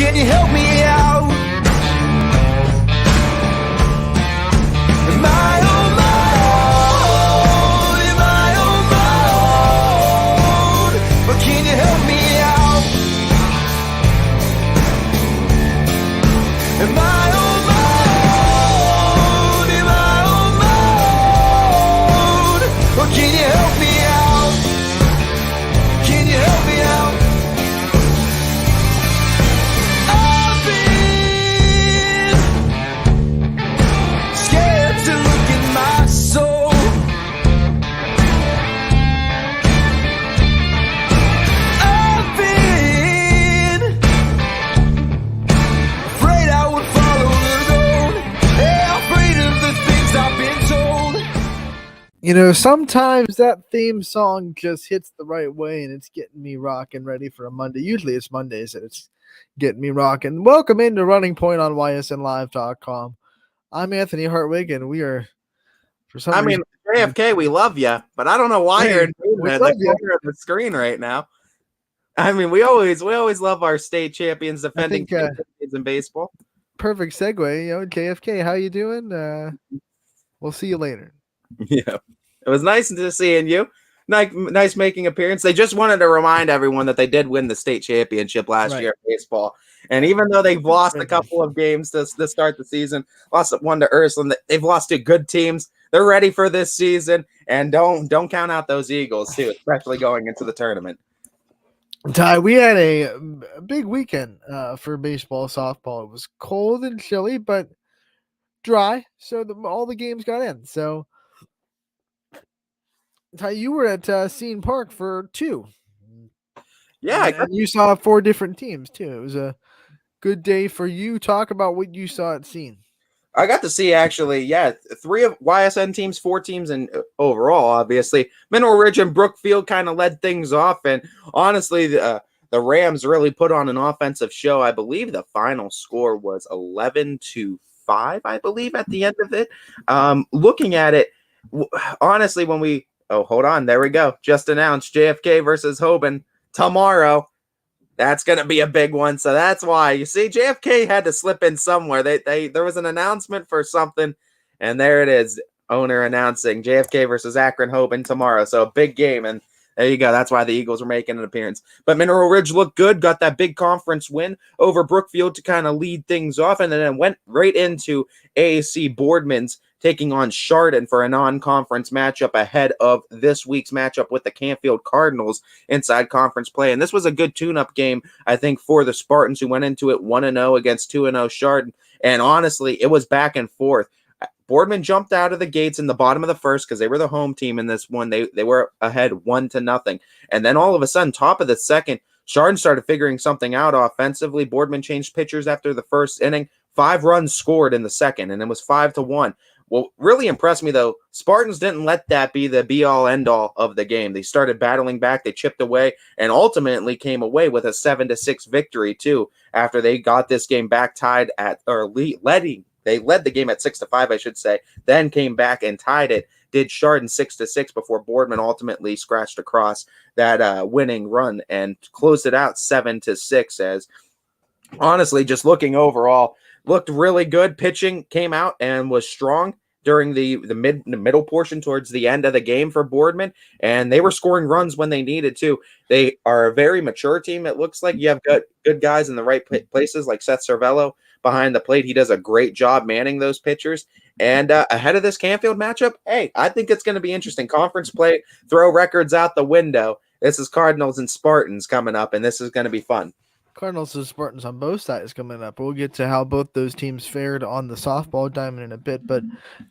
can you help me out? Am I on my own? Am I on my own? But can you help me out? Am I on my own? Am I on my own? Or can you help me out? Can you help me out? I've been scared to look in my soul. I've been afraid I would follow the road. Yeah, afraid of the things I've been told. You know, sometimes that theme song just hits the right way and it's getting me rocking ready for a Monday. Usually it's Mondays that it's getting me rocking. Welcome into Running Point on ysnlive.com. I'm Anthony Hartwig, and we are, for some reason... JFK, we love you, but I don't know why Hey, you're in we the love you. corner of the screen right now. I mean, we always love our state champions, defending think, champions in baseball. Perfect segue. You know, JFK, how you doing? We'll see you later. Yeah, it was nice to seeing you. Nice making appearance. They just wanted to remind everyone that they did win the state championship last year in baseball. And even though they've lost a couple of games to start the season, lost one to Ursuline, they've lost to good teams. They're ready for this season, and don't count out those Eagles too, especially going into the tournament. Ty, we had a big weekend for baseball, softball. It was cold and chilly, but dry, so all the games got in. So, Ty, you were at Scene Park for 2. Yeah, and you saw 4 different teams too. It was a good day for you. Talk about what you saw at Scene. I got to see 3 of YSN teams, 4 teams, and overall, obviously, Mineral Ridge and Brookfield kind of led things off, and honestly, the Rams really put on an offensive show. I believe the final score was 11-5. I believe at the end of it. Looking at it, honestly, when we hold on, there we go. Just announced JFK versus Hoban tomorrow. That's going to be a big one. So that's why you see JFK had to slip in somewhere. There was an announcement for something, and there it is. Owner announcing JFK versus Akron Hoban tomorrow. So a big game, and there you go. That's why the Eagles were making an appearance. But Mineral Ridge looked good, got that big conference win over Brookfield to kind of lead things off, and then it went right into AAC Boardman's taking on Chardon for a non-conference matchup ahead of this week's matchup with the Canfield Cardinals inside conference play. And this was a good tune-up game, I think, for the Spartans, who went into it 1-0 against 2-0 Chardon. And honestly, it was back and forth. Boardman jumped out of the gates in the bottom of the first because they were the home team in this one. They were ahead 1-0. And then all of a sudden, top of the second, Chardon started figuring something out offensively. Boardman changed pitchers after the first inning. 5 runs scored in the second, and it was 5-1. What really impressed me, though, Spartans didn't let that be the be-all, end-all of the game. They started battling back, they chipped away, and ultimately came away with a 7-6 victory, too, after they got this game back tied at, they led the game at 6-5, I should say, then came back and tied it, did Chardon 6-6 before Boardman ultimately scratched across that winning run and closed it out 7-6, as honestly, just looking overall, looked really good. Pitching came out and was strong during the middle portion towards the end of the game for Boardman, and they were scoring runs when they needed to. They are a very mature team. It looks like you have good guys in the right places, like Seth Cervello behind the plate. He does a great job manning those pitchers. And ahead of this Canfield matchup, hey, I think it's going to be interesting. Conference play, throw records out the window. This is Cardinals and Spartans coming up, and this is going to be fun. Cardinals and Spartans on both sides coming up. We'll get to how both those teams fared on the softball diamond in a bit, but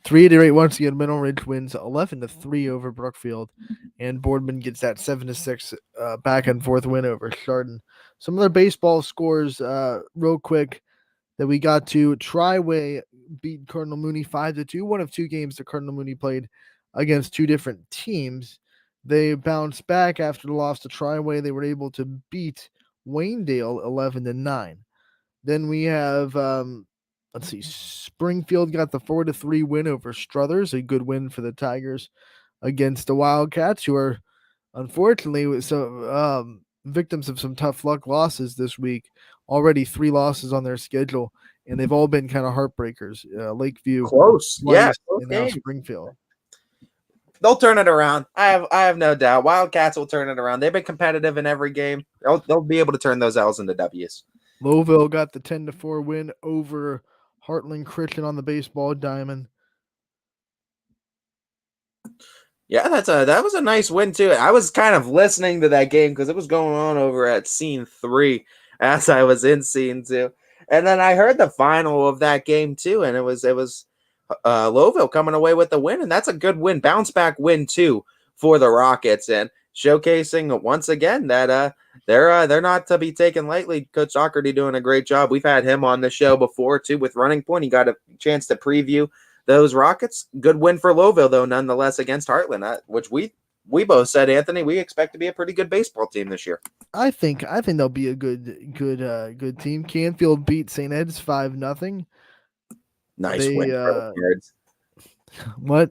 3-8 once again, Mineral Ridge wins 11-3 over Brookfield, and Boardman gets that 7-6 back and forth win over Chardon. Some other baseball scores real quick that we got to. Triway beat Cardinal Mooney 5-2, one of 2 games that Cardinal Mooney played against 2 different teams. They bounced back after the loss to Triway. They were able to beat Waynedale 11-9. Then we have Springfield got the 4-3 win over Struthers, a good win for the Tigers against the Wildcats, who are unfortunately victims of some tough luck losses this week. already 3 losses on their schedule, and they've all been kind of heartbreakers. Lakeview, Close. Yeah, twice, close and now game. Springfield. They'll turn it around. I have no doubt. Wildcats will turn it around. They've been competitive in every game. They'll be able to turn those L's into W's. Lowville got the 10-4 win over Heartland Christian on the baseball diamond. Yeah, that was a nice win too. I was kind of listening to that game because it was going on over at Scene 3 as I was in Scene 2, and then I heard the final of that game too, and it was Lowville coming away with the win, and that's a good win, bounce back win too for the Rockets, and showcasing once again that they're not to be taken lightly. Coach Docherty doing a great job. We've had him on the show before too with Running Point. He got a chance to preview those Rockets. Good win for Lowville though, nonetheless, against Heartland, which we both said, Anthony, we expect to be a pretty good baseball team this year. I think they'll be a good team. Canfield beat St. Ed's 5-0. Nice They, win for the Cards. What?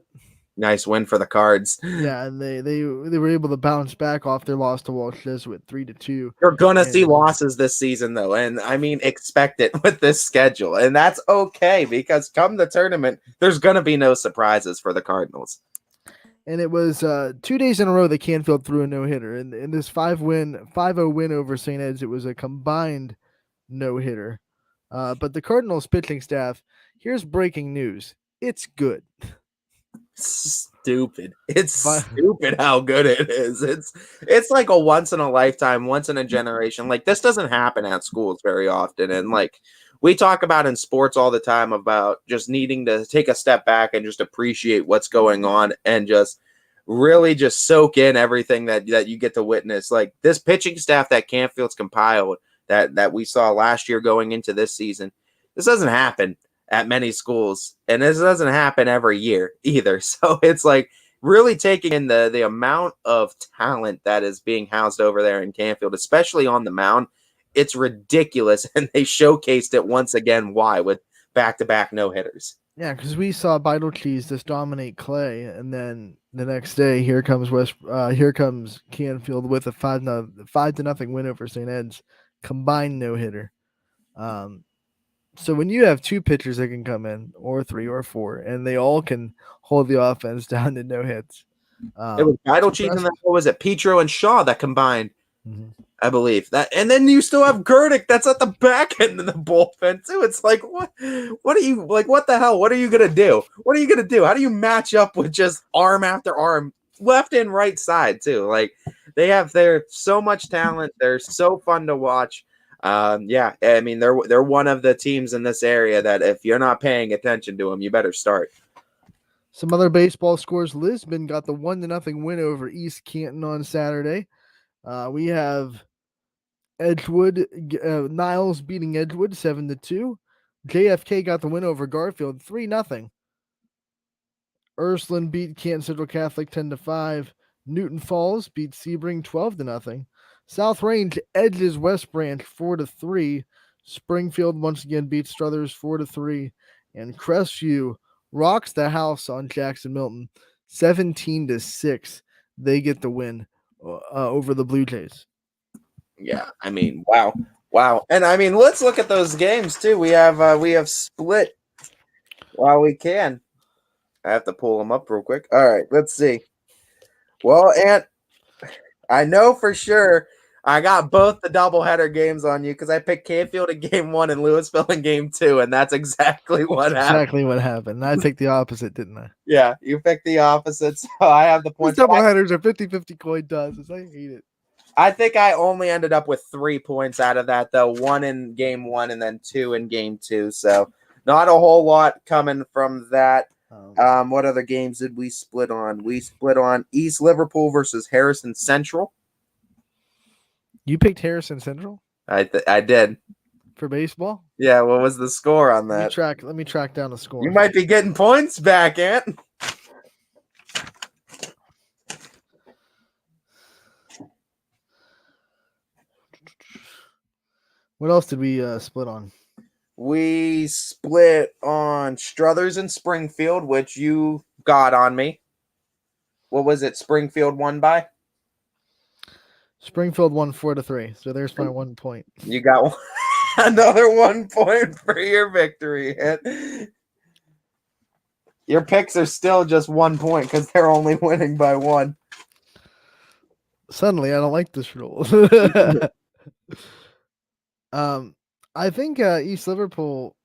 Nice win for the Cards. Yeah, and they were able to bounce back off their loss to Walsh Jesuit 3-2. You're gonna see losses this season though, and I mean expect it with this schedule, and that's okay because come the tournament, there's gonna be no surprises for the Cardinals. And it was 2 days in a row that Canfield threw a no-hitter. And in this 5-0 win over St. Ed's, it was a combined no-hitter. But the Cardinals pitching staff, here's breaking news. It's good. Stupid. It's stupid how good it is. It's like a once in a lifetime, once in a generation. Like this doesn't happen at schools very often. And like we talk about in sports all the time about just needing to take a step back and just appreciate what's going on and just really just soak in everything that you get to witness. Like this pitching staff that Canfield's compiled that we saw last year going into this season. This doesn't happen at many schools, and this doesn't happen every year either. So it's like really taking in the amount of talent that is being housed over there in Canfield, especially on the mound. It's ridiculous, and they showcased it once again. Why with back-to-back no-hitters? Yeah, because we saw Vital Cheese just dominate Clay, and then the next day here comes Canfield with a 5-0 win over St. Ed's, combined no-hitter. So when you have 2 pitchers that can come in, or 3 or 4, and they all can hold the offense down to no hits. It was Vital Cheese and then what was it? Petro and Shaw that combined, I believe. That, and then you still have Gerdick that's at the back end of the bullpen too. It's like what are you like? What the hell? What are you gonna do? What are you gonna do? How do you match up with just arm after arm, left and right side too? Like they're so much talent. They're so fun to watch. Yeah, I mean they're one of the teams in this area that if you're not paying attention to them, you better start. Some other baseball scores. Lisbon got the 1-0 win over East Canton on Saturday. We have Edgewood, Niles beating Edgewood 7-2. JFK got the win over Garfield 3-0. Ursuline beat Canton Central Catholic 10-5. Newton Falls beat Sebring 12-0. South Range edges West Branch 4-3. Springfield once again beats Struthers 4-3. And Crestview rocks the house on Jackson Milton 17-6. They get the win over the Blue Jays. Yeah, I mean, wow. And I mean, let's look at those games too. We have split while we can. I have to pull them up real quick. All right, let's see. Well, Ant, I know for sure I got both the doubleheader games on you because I picked Canfield in game 1 and Louisville in game 2, and that's exactly what happened. Exactly what happened. I picked the opposite, didn't I? Yeah, you picked the opposite, so I have the points. Doubleheaders are 50-50 coin tosses. I hate it. I think I only ended up with 3 points out of that, though. 1 in game 1 and then 2 in game 2. So not a whole lot coming from that. What other games did we split on? We split on East Liverpool versus Harrison Central. You picked Harrison Central? I did. For baseball? Yeah, what was the score on that? Let me track down the score. You might be getting points back, Ant. What else did we split on? We split on Struthers and Springfield, which you got on me. What was it? Springfield won by? Springfield won 4-3. So there's my 1 point. You got one. Another 1 point for your victory. And your picks are still just 1 point because they're only winning by 1. Suddenly, I don't like this rule. I think East Liverpool,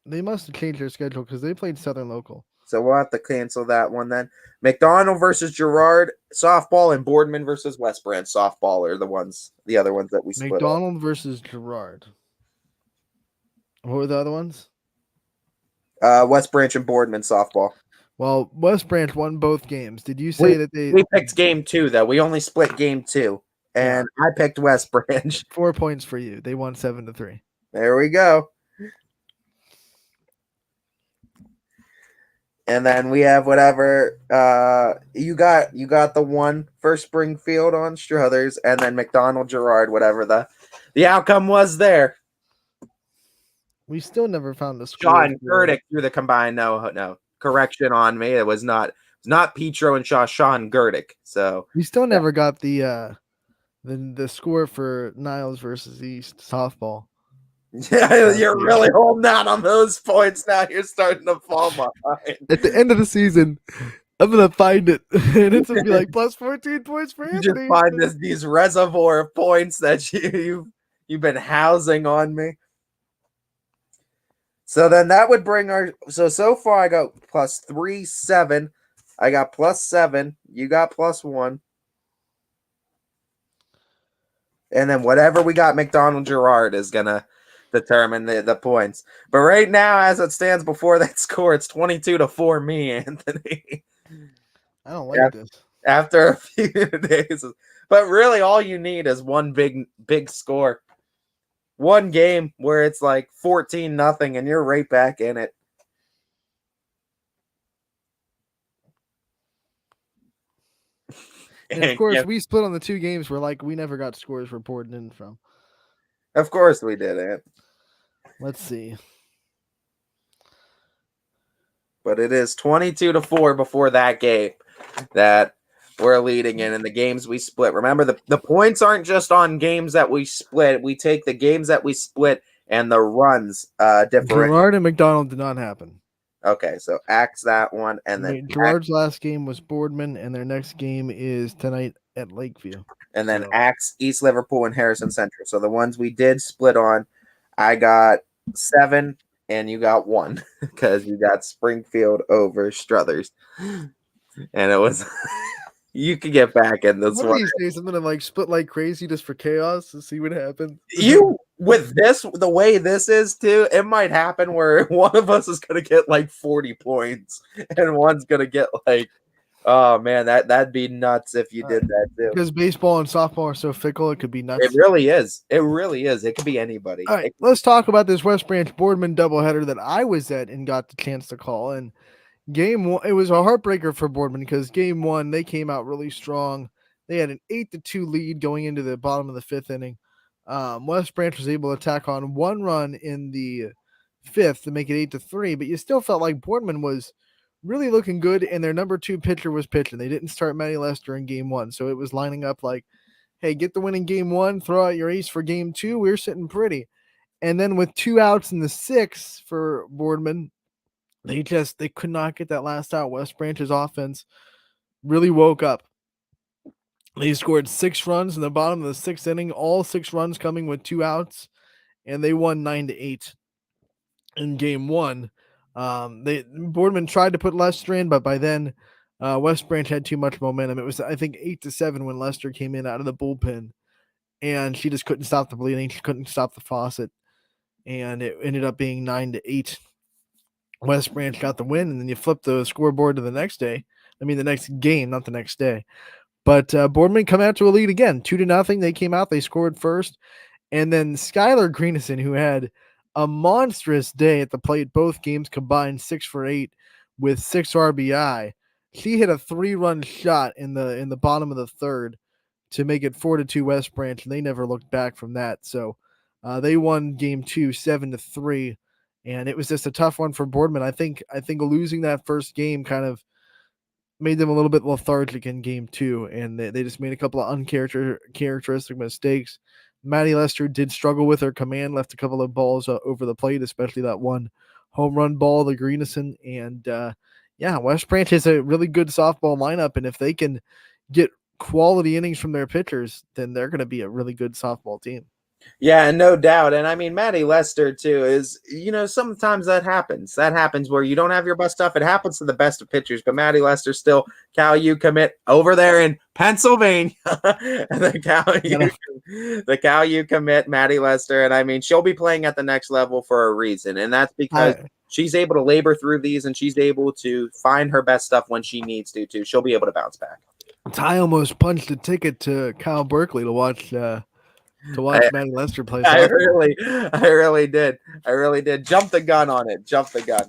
they must have changed their schedule because they played Southern Local. So we'll have to cancel that one then. McDonald versus Girard softball and Boardman versus West Branch softball are the other ones that we split up. McDonald versus Girard. What were the other ones? West Branch and Boardman softball. Well, West Branch won both games. Did you say that they? We picked game 2 though. We only split game 2, and I picked West Branch. 4 points for you. They won 7-3. There we go. And then we have whatever you got the one for Springfield on Struthers, and then McDonald Girard, whatever the outcome was there. We still never found the score. Shaw and Gurdick through the combined. No. Correction on me. It was not Petro and Shaw and Gurdick. So we still never got the score for Niles versus East softball. Yeah, you're really holding out on those points now. You're starting to fall behind. At the end of the season, I'm gonna find it, and it's gonna be like plus 14 points for Anthony. You just find these reservoir of points that you've been housing on me. So then that would bring so far I got plus 3, 7. I got plus 7. You got plus 1. And then whatever we got McDonald Girard is gonna determine the points. But right now, as it stands before that score, it's 22-4 me, Anthony. I don't like this. After a few days. But really all you need is one big score. One game where it's like 14-0 and you're right back in it. And of course, we split on the 2 games where we never got scores reported in from. Of course we did it. Let's see. But it is 22-4 before that game that we're leading in the games we split. Remember, the points aren't just on games that we split. We take the games that we split and the runs different. Girard and McDonald did not happen. Okay, so axe that one. And then Girard's last game was Boardman, and their next game is tonight at Lakeview. And then axe East Liverpool and Harrison Central. So the ones we did split on, I got 7 and you got 1 because you got Springfield over Struthers. And it was you could get back in this one. One of these days I'm gonna split like crazy just for chaos and see what happens. You with this the way this is too, it might happen where one of us is gonna get 40 points and one's gonna get oh man, that'd be nuts if you did that too. Because baseball and softball are so fickle, it could be nuts. It really is. It really is. It could be anybody. All right, let's talk about this West Branch Boardman doubleheader that I was at and got the chance to call. And game 1, it was a heartbreaker for Boardman because game 1 they came out really strong. They had an 8-2 lead going into the bottom of the 5th inning. West Branch was able to tack on 1 run in the 5th to make it 8-3, but you still felt like Boardman was really looking good, and their number 2 pitcher was pitching. They didn't start Matty Lester in game 1, so it was lining up hey, get the win in game 1, throw out your ace for game 2. We're sitting pretty. And then with 2 outs in the 6th for Boardman, they could not get that last out. West Branch's offense really woke up. They scored 6 runs in the bottom of the 6th inning, all 6 runs coming with 2 outs, and they won 9-8 in game 1. Boardman tried to put Lester in, but by then West Branch had too much momentum. It was, I think, 8-7 when Lester came in out of the bullpen, and she just couldn't stop the bleeding. She couldn't stop the faucet, and it ended up being 9-8. West Branch got the win, and then you flip the scoreboard to the next day. I mean, the next game, not the next day. But Boardman come out to a lead again, 2-0. They came out, they scored first, and then Skylar Greenison, who had a monstrous day at the plate, both games combined 6 for 8 with 6 RBI. She hit a 3-run shot in the bottom of the 3rd to make it 4-2 West Branch, and they never looked back from that. So they won game 2 7-3, and it was just a tough one for Boardman. I think losing that first game kind of made them a little bit lethargic in game 2, and they just made a couple of uncharacteristic mistakes Maddie Lester did struggle with her command, left a couple of balls over the plate, especially that one home run ball, the Greenison. And West Branch is a really good softball lineup. And if they can get quality innings from their pitchers, then they're going to be a really good softball team. Yeah, no doubt. And I mean, Maddie Lester, too, is, sometimes that happens. That happens where you don't have your best stuff. It happens to the best of pitchers. But Maddie Lester still, Cal U commit over there in Pennsylvania. the Cal U commit, Maddie Lester. And I mean, she'll be playing at the next level for a reason. And that's because she's able to labor through these and she's able to find her best stuff when she needs to, too. She'll be able to bounce back. Ty almost punched a ticket to Kyle Berkeley to watch Maddie Lester play. I really did. Jump the gun on it.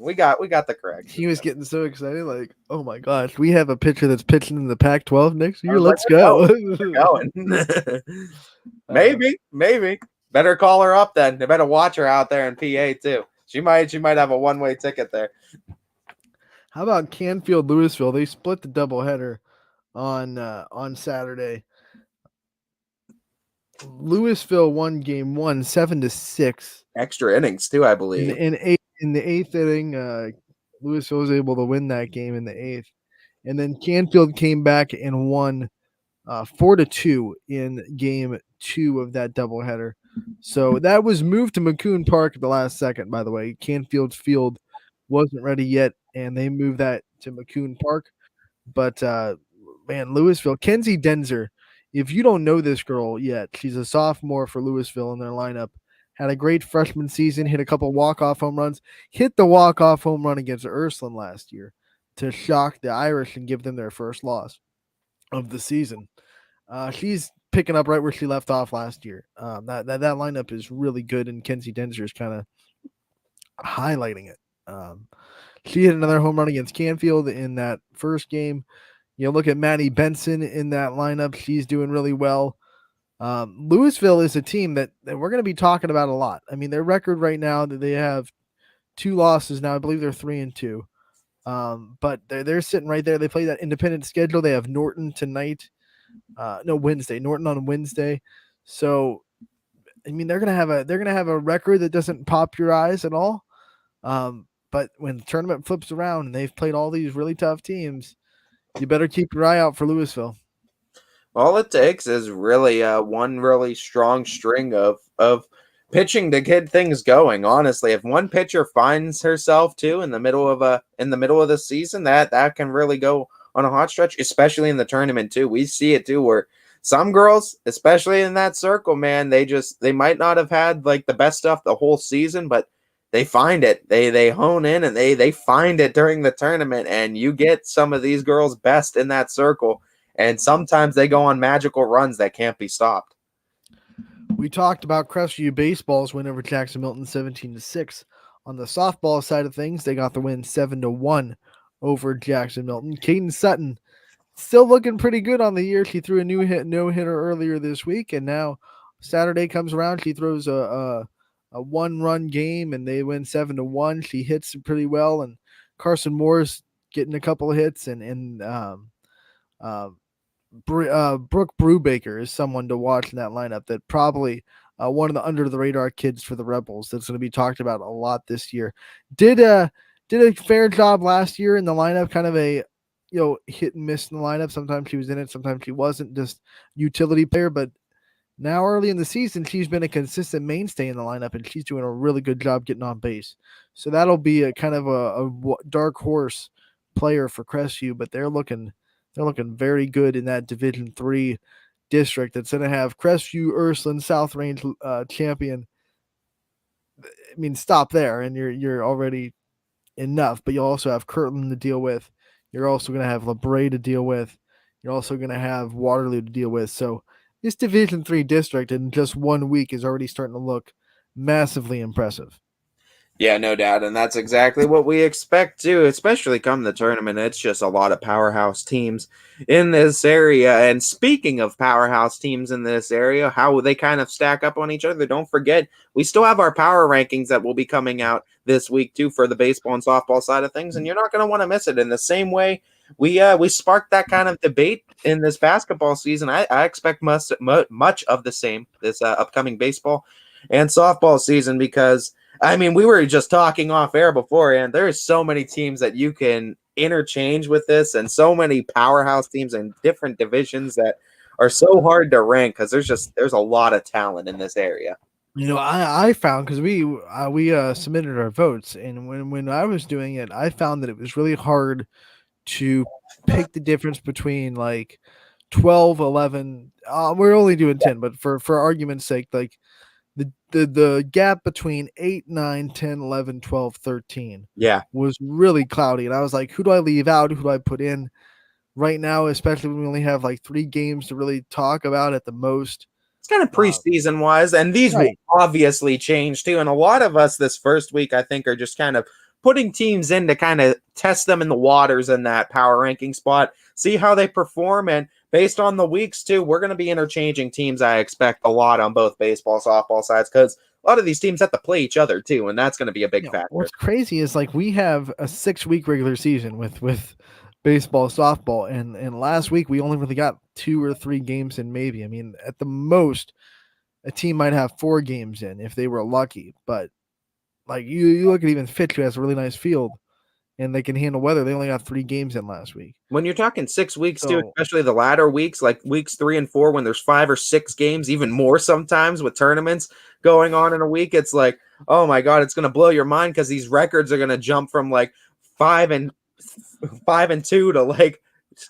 We got the correct. He was getting so excited, like, oh my gosh, we have a pitcher that's pitching in the Pac-12 next year. Let's go. We're going. Maybe. Better call her up then. They better watch her out there in PA too. She might have a one-way ticket there. How about Canfield, Louisville? They split the doubleheader on Saturday. Louisville won game 1, 7-6. Extra innings too, I believe. In the eighth inning, Louisville was able to win that game in the eighth, and then Canfield came back and won 4-2 in game 2 of that doubleheader. So that was moved to McCoon Park at the last second. By the way, Canfield's field wasn't ready yet, and they moved that to McCoon Park. But Louisville, Kenzie Denzer. If you don't know this girl yet, she's a sophomore for Louisville in their lineup. Had a great freshman season, hit a couple walk-off home runs, hit the walk-off home run against Ursuline last year to shock the Irish and give them their first loss of the season. She's picking up right where she left off last year. That lineup is really good, and Kenzie Denzer is kind of highlighting it. She hit another home run against Canfield in that first game. You look at Maddie Benson in that lineup. She's doing really well. Louisville is a team that we're going to be talking about a lot. I mean, their record right now, that they have 2 losses now. I believe they're 3-2. But they're sitting right there. They play that independent schedule. They have Norton tonight. Wednesday. Norton on Wednesday. So, I mean, they're gonna have a record that doesn't pop your eyes at all. But when the tournament flips around and they've played all these really tough teams, you better keep your eye out for Louisville. All it takes is really one really strong string of pitching to get things going. Honestly, if one pitcher finds herself too in the middle of the season, that can really go on a hot stretch, especially in the tournament too. We see it too, where some girls, especially in that circle, man, they might not have had like the best stuff the whole season, but they find it. They hone in and they find it during the tournament, and you get some of these girls' best in that circle, and sometimes they go on magical runs that can't be stopped. We talked about Crestview Baseball's win over Jackson Milton 17-6. On the softball side of things, they got the win 7-1 over Jackson Milton. Caden Sutton still looking pretty good on the year. She threw a no-hitter earlier this week, and now Saturday comes around. She throws a one-run game, and they win 7-1. She hits pretty well, and Carson Moore's getting a couple of hits, and Brooke Brubaker is someone to watch in that lineup. That probably one of the under-the-radar kids for the Rebels that's going to be talked about a lot this year. Did a fair job last year in the lineup, kind of a hit and miss in the lineup. Sometimes she was in it, sometimes she wasn't, just utility player, but now early in the season, she's been a consistent mainstay in the lineup, and she's doing a really good job getting on base. So that'll be a kind of a dark horse player for Crestview, but they're looking very good in that Division III district. That's going to have Crestview, Ursuline, South Range champion. I mean, stop there, and you're already enough. But you'll also have Kirtland to deal with. You're also going to have LeBray to deal with. You're also going to have Waterloo to deal with. So this Division III district in just 1 week is already starting to look massively impressive. Yeah, no doubt. And that's exactly what we expect too, especially come the tournament. It's just a lot of powerhouse teams in this area. And speaking of powerhouse teams in this area, how they kind of stack up on each other, don't forget, we still have our power rankings that will be coming out this week too for the baseball and softball side of things. And you're not going to want to miss it. In the same way we sparked that kind of debate in this basketball season. I expect much of the same this upcoming baseball and softball season, because I mean, we were just talking off air before, and there's so many teams that you can interchange with this, and so many powerhouse teams in different divisions that are so hard to rank, because there's a lot of talent in this area. I found, because we submitted our votes, and when I was doing it, I found that it was really hard to pick the difference between like 12, 11. We're only doing 10, but for argument's sake, like the gap between 8, 9, 10, 11, 12, 13 Yeah. was really cloudy, and I was like, who do I leave out? Who do I put in? Right now, especially when we only have like 3 games to really talk about at the most. It's kind of preseason wise, and these will obviously change too. And a lot of us this first week, I think, are just kind of putting teams in to kind of test them in the waters in that power ranking spot, see how they perform. And based on the weeks too, we're going to be interchanging teams. I expect a lot on both baseball, softball sides, because a lot of these teams have to play each other too, and that's going to be a big factor. What's crazy is like we have a 6-week regular season with baseball, softball, and last week we only really got 2 or 3 games in, maybe. I mean, at the most, a team might have 4 games in if they were lucky. But like you look at even Fitch, who has a really nice field, and they can handle weather. They only got 3 games in last week. When you're talking 6 weeks too, especially the latter weeks, like weeks 3 and 4, when there's 5 or 6 games, even more sometimes with tournaments going on in a week, it's like, oh my God, it's going to blow your mind, because these records are going to jump from like 5 and 2 to like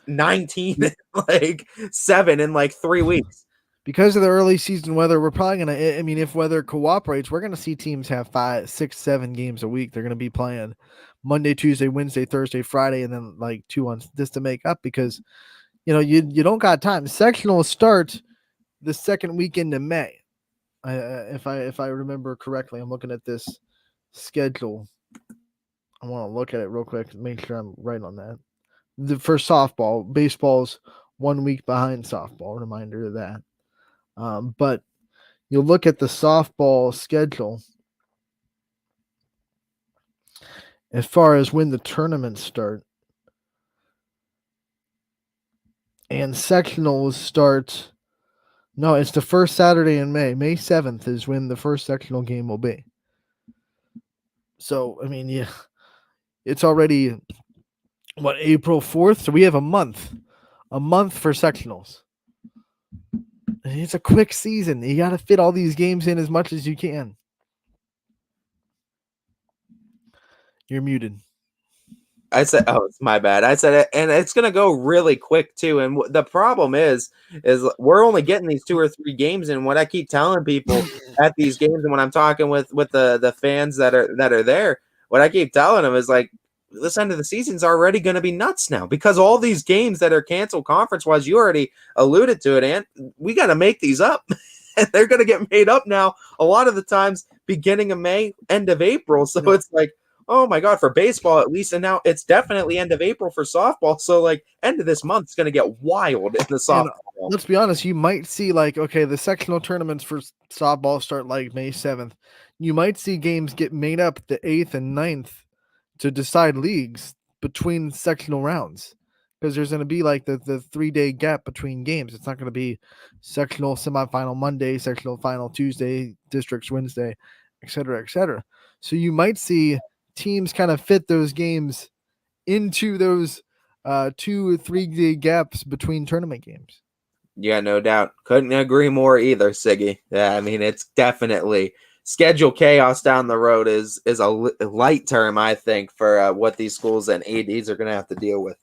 19, like 7 in like 3 weeks. Because of the early season weather, we're probably going to, I mean, if weather cooperates, we're going to see teams have 5, 6, 7 games a week. They're going to be playing Monday, Tuesday, Wednesday, Thursday, Friday, and then like 2 on this to make up, because, you don't got time. Sectionals start the second weekend in May. If I remember correctly, I'm looking at this schedule. I want to look at it real quick and make sure I'm right on that. For softball, baseball's 1 week behind softball. Reminder of that. But you look at the softball schedule as far as when the tournaments start, and sectionals start. No, it's the first Saturday in May. May 7th is when the first sectional game will be. So, I mean, yeah, it's already April 4th. So we have a month for sectionals. It's a quick season. You got to fit all these games in as much as you can. You're muted. I said, oh, it's my bad. I said it, and it's going to go really quick too. And the problem is we're only getting these 2 or 3 games. And what I keep telling people at these games, and when I'm talking with the fans that are there, what I keep telling them is like, this end of the season's already going to be nuts now, because all these games that are canceled conference-wise, you already alluded to it, and we got to make these up. And they're going to get made up now a lot of the times beginning of May, end of April. So it's like, oh my God, for baseball at least, and now it's definitely end of April for softball. So like end of this month is going to get wild in the softball. And let's be honest, you might see like, okay, the sectional tournaments for softball start like May 7th. You might see games get made up the 8th and 9th to decide leagues between sectional rounds, because there's going to be like the 3-day gap between games. It's not going to be sectional semifinal Monday, sectional final Tuesday, districts Wednesday, et cetera, et cetera. So you might see teams kind of fit those games into those 2 or 3-day gaps between tournament games. Yeah, no doubt. Couldn't agree more either, Siggy. Yeah, I mean, it's definitely schedule chaos down the road is a light term, I think, for what these schools and ADs are going to have to deal with.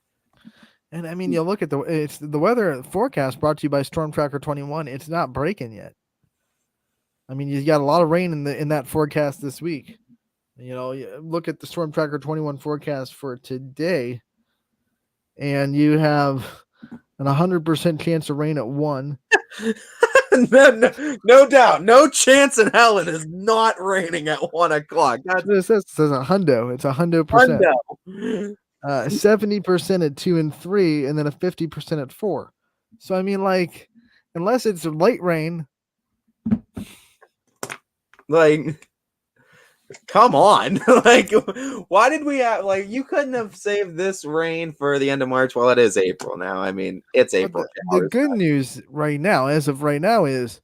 And I mean, you look at the weather forecast brought to you by Storm Tracker 21. It's not breaking yet. I mean, you got a lot of rain in that forecast this week. You look at the Storm Tracker 21 forecast for today, and you have an 100% chance of rain at 1. No doubt. No chance in hell it is not raining at 1 o'clock. It says a hundo. It's 100%. 70% at 2 and 3, and then a 50% at 4. So, I mean, like, unless it's light rain. Like, Come on. Like, why did we have, like, you couldn't have saved this rain for the end of March? Well, it is April now. I mean, it's But April the showers. good news right now, as of right now, is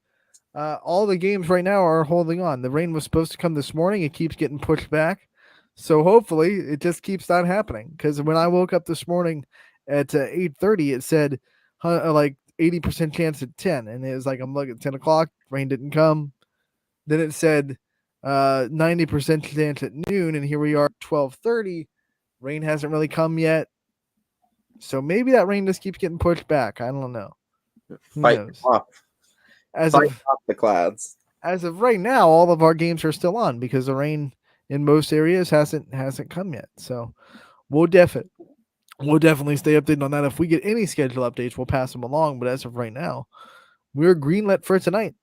all the games right now are holding on. The rain was supposed to come this morning. It keeps getting pushed back. So hopefully it just keeps not happening. Because when I woke up this morning at 8:30, it said like 80% chance at 10. And it was like, I'm looking at 10 o'clock. Rain didn't come. Then it said 90% chance at noon. And here we are at 12:30. Rain hasn't really come yet. So maybe that rain just keeps getting pushed back. I don't know. Who Fight knows? off, As fight of off the clouds. as of right now, all of our games are still on because the rain in most areas hasn't come yet. So we'll definitely stay updated on that. If we get any schedule updates, we'll pass them along. But as of right now, we're greenlit for tonight.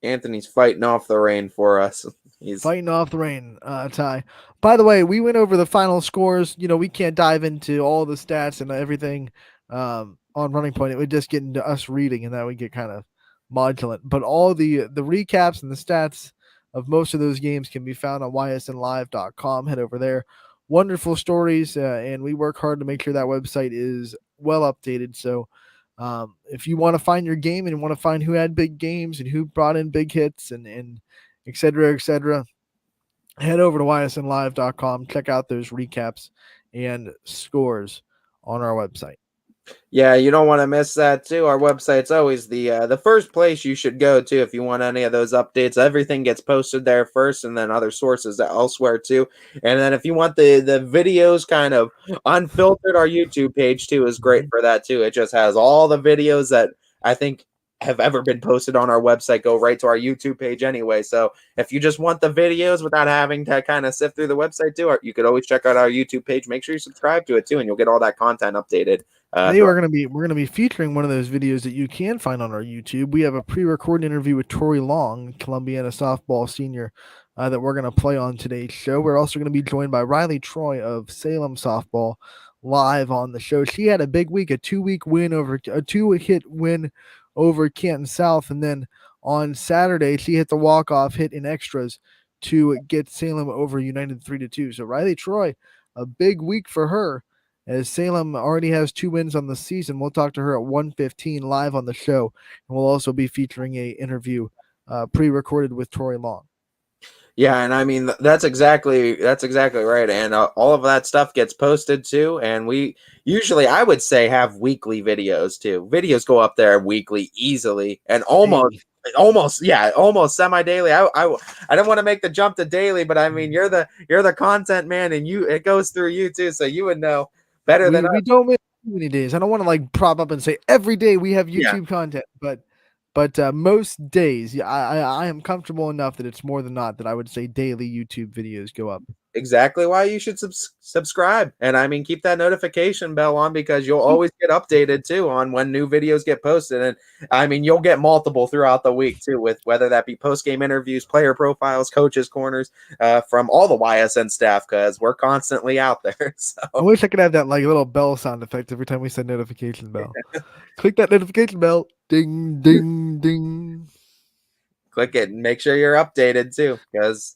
Anthony's fighting off the rain for us. He's Fighting off the rain, Ty. By the way, we went over the final scores. You know, we can't dive into all the stats and everything on Running Point. It would just get into us reading, and that would get kind of modulant. But all the recaps and the stats of most of those games can be found on ysnlive.com. Head over there. Wonderful stories, and we work hard to make sure that website is well updated. So if you want to find your game and want to find who had big games and who brought in big hits and et cetera, head over to ysnlive.com. Check out those recaps and scores on our website. Yeah, you don't want to miss that too. Our website's always the first place you should go to if you want any of those updates. Everything gets posted there first, and then other sources elsewhere too. And then if you want the videos kind of unfiltered, our YouTube page too is great for that too. It just has all the videos that I think have ever been posted on our website go right to our YouTube page anyway. So if you just want the videos without having to kind of sift through the website too, you could always check out our YouTube page. Make sure you subscribe to it too, and you'll get all that content updated. We're gonna be featuring one of those videos that you can find on our YouTube. We have a pre-recorded interview with Tori Long, Columbiana softball senior, that we're gonna play on today's show. We're also gonna be joined by Riley Troy of Salem softball live on the show. She had a big week, a 2-hit win over Canton South, and then on Saturday she hit the walk-off hit in extras to get Salem over United 3-2. So Riley Troy, a big week for her, as Salem already has 2 wins on the season. We'll talk to her at 1:15 live on the show, and we'll also be featuring a interview pre-recorded with Tori Long. Yeah, and I mean that's exactly right, and all of that stuff gets posted too. And we usually, I would say, have weekly videos too. Videos go up there weekly easily, and almost semi-daily. I don't want to make the jump to daily, but I mean you're the content man, and it goes through you too, so you would know better than us. We don't miss too many days. I don't want to like prop up and say every day we have YouTube content, but most days, I am comfortable enough that it's more than not that I would say daily YouTube videos go up. Exactly why you should subscribe, and I mean keep that notification bell on, because you'll always get updated too on when new videos get posted. And I mean you'll get multiple throughout the week too, with whether that be post-game interviews, player profiles, coaches corners, from all the YSN staff, because we're constantly out there. So I wish I could have that like little bell sound effect every time we send notification bell. Click that notification bell, ding ding ding. Click it and make sure you're updated too, because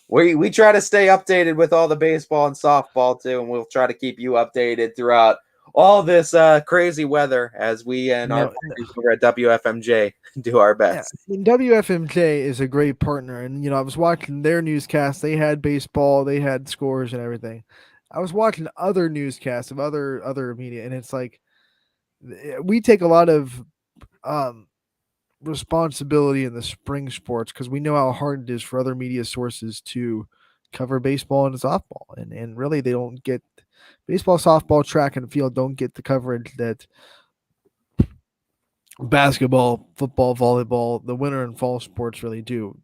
we try to stay updated with all the baseball and softball too, and we'll try to keep you updated throughout all this crazy weather as we and our partners over at WFMJ do our best. Yeah. And WFMJ is a great partner, and I was watching their newscast. They had baseball, they had scores and everything. I was watching other newscasts of other media, and it's like we take a lot of responsibility in the spring sports because we know how hard it is for other media sources to cover baseball and softball, and really they don't get baseball, softball, track and field don't get the coverage that basketball, football, volleyball, the winter and fall sports really do.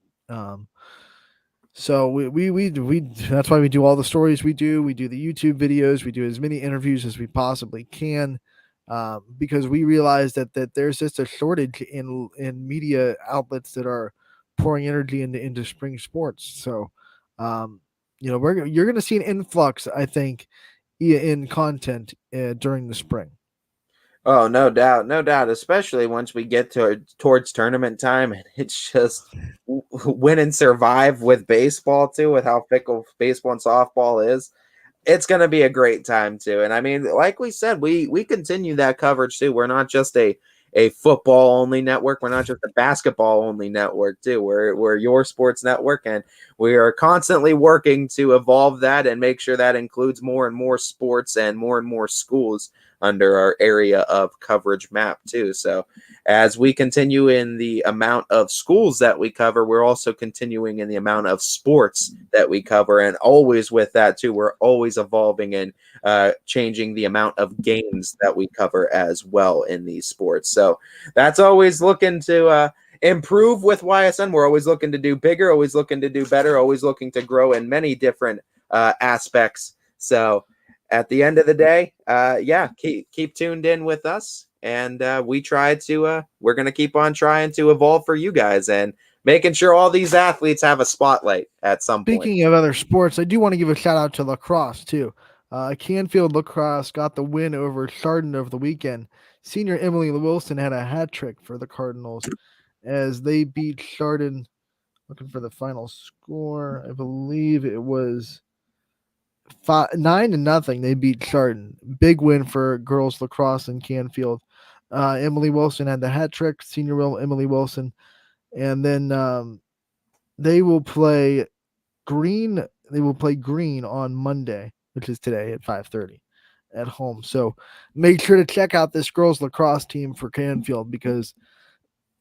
So we that's why we do all the stories we do the YouTube videos, we do as many interviews as we possibly can. Because we realize that there's just a shortage in media outlets that are pouring energy into spring sports. So, you're going to see an influx, I think, in content during the spring. Oh, no doubt, no doubt. Especially once we get towards tournament time, and it's just win and survive with baseball too, with how fickle baseball and softball is. It's going to be a great time too. And I mean, like we said, we continue that coverage too. We're not just a football only network. We're not just a basketball only network too. We're your sports network, and we are constantly working to evolve that and make sure that includes more and more sports and more schools under our area of coverage map too. So as we continue in the amount of schools that we cover, we're also continuing in the amount of sports that we cover. And always with that too, we're always evolving and changing the amount of games that we cover as well in these sports. So that's always looking to improve with YSN. We're always looking to do bigger, always looking to do better, always looking to grow in many different aspects. So at the end of the day, keep tuned in with us. And we're going to keep on trying to evolve for you guys and making sure all these athletes have a spotlight at some point. Speaking of other sports, I do want to give a shout out to lacrosse too. Canfield lacrosse got the win over Chardon over the weekend. Senior Emily Wilson had a hat trick for the Cardinals as they beat Chardon. Looking for the final score, I believe it was 9-0. They beat Chardon. Big win for girls lacrosse in Canfield. Emily Wilson had the hat trick. Senior Emily Wilson, and then they will play Green. They will play Green on Monday, which is today at 5:30 at home. So make sure to check out this girls lacrosse team for Canfield because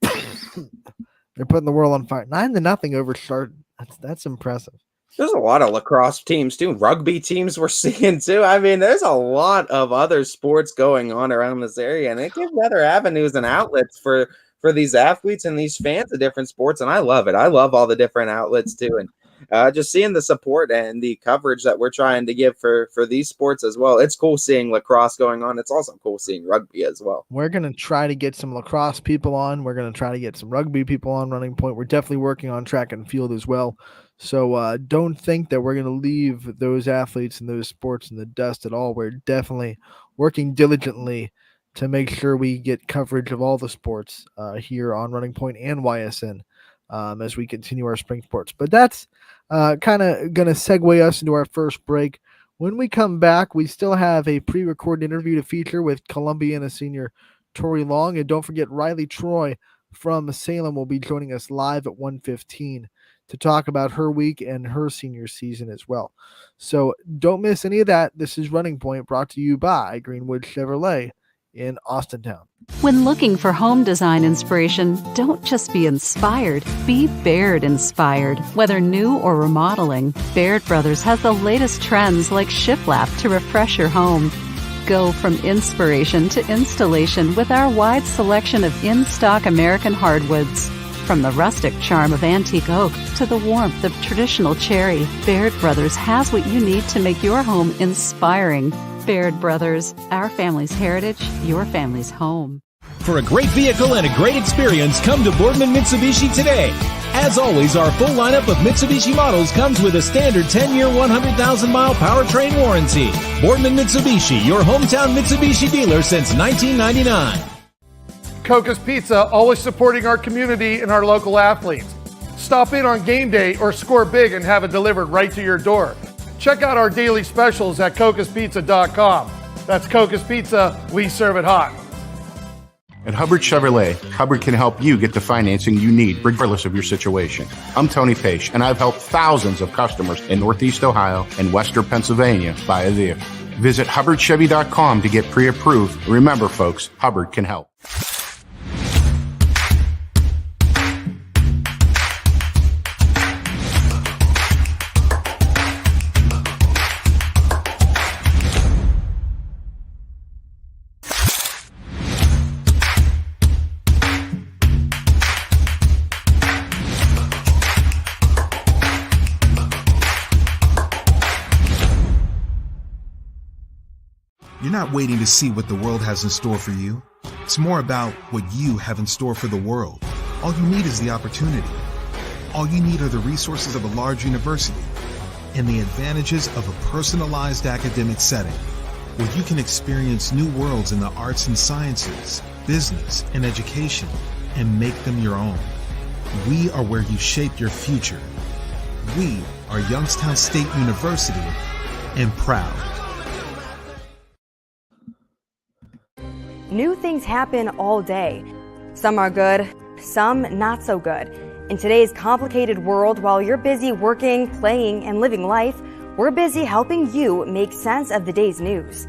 they're putting the world on fire. 9-0 over Chardon. That's impressive. There's a lot of lacrosse teams too. Rugby teams we're seeing too. I mean, there's a lot of other sports going on around this area, and it gives other avenues and outlets for these athletes and these fans of different sports. And I love it. I love all the different outlets too. And just seeing the support and the coverage that we're trying to give for these sports as well. It's cool seeing lacrosse going on. It's also cool seeing rugby as well. We're going to try to get some lacrosse people on. We're going to try to get some rugby people on Running Point. We're definitely working on track and field as well. So don't think that we're going to leave those athletes and those sports in the dust at all. We're definitely working diligently to make sure we get coverage of all the sports here on Running Point and YSN as we continue our spring sports. But that's kind of going to segue us into our first break. When we come back, we still have a pre-recorded interview to feature with Columbiana senior Tori Long. And don't forget, Riley Troy from Salem will be joining us live at 1:15 to talk about her week and her senior season as well. So don't miss any of that. This is Running Point, brought to you by Greenwood Chevrolet in Austintown. When looking for home design inspiration, don't just be inspired, be Baird inspired. Whether new or remodeling, Baird Brothers has the latest trends like shiplap to refresh your home. Go from inspiration to installation with our wide selection of in-stock American hardwoods. From the rustic charm of antique oak to the warmth of traditional cherry, Baird Brothers has what you need to make your home inspiring. Baird Brothers, our family's heritage, your family's home. For a great vehicle and a great experience, come to Boardman Mitsubishi today. As always, our full lineup of Mitsubishi models comes with a standard 10-year, 100,000-mile powertrain warranty. Boardman Mitsubishi, your hometown Mitsubishi dealer since 1999. Coca's Pizza, always supporting our community and our local athletes. Stop in on game day or score big and have it delivered right to your door. Check out our daily specials at cocaspizza.com. That's Coca's Pizza, we serve it hot. At Hubbard Chevrolet, Hubbard can help you get the financing you need regardless of your situation. I'm Tony Page, and I've helped thousands of customers in Northeast Ohio and Western Pennsylvania buy a vehicle. Visit HubbardChevy.com to get pre-approved. Remember, folks, Hubbard can help. You're not waiting to see what the world has in store for you. It's more about what you have in store for the world. All you need is the opportunity. All you need are the resources of a large university and the advantages of a personalized academic setting. where you can experience new worlds in the arts and sciences, business, and education, and make them your own. We are where you shape your future. We are Youngstown State University, and proud. New things happen all day. Some are good, some not so good. In today's complicated world, while you're busy working, playing, and living life, we're busy helping you make sense of the day's news.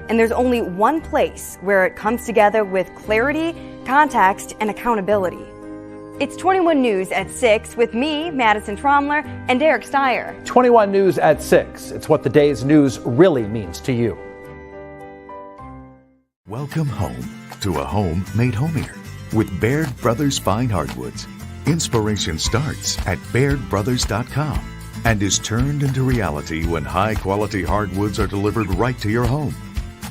And there's only one place where it comes together with clarity, context, and accountability. It's 21 News at 6 with me, Madison Tromler, and Derek Steyer. 21 News at 6. It's what the day's news really means to you. Welcome home to a home made homier with Baird Brothers Fine Hardwoods. Inspiration starts at BairdBrothers.com and is turned into reality when high-quality hardwoods are delivered right to your home.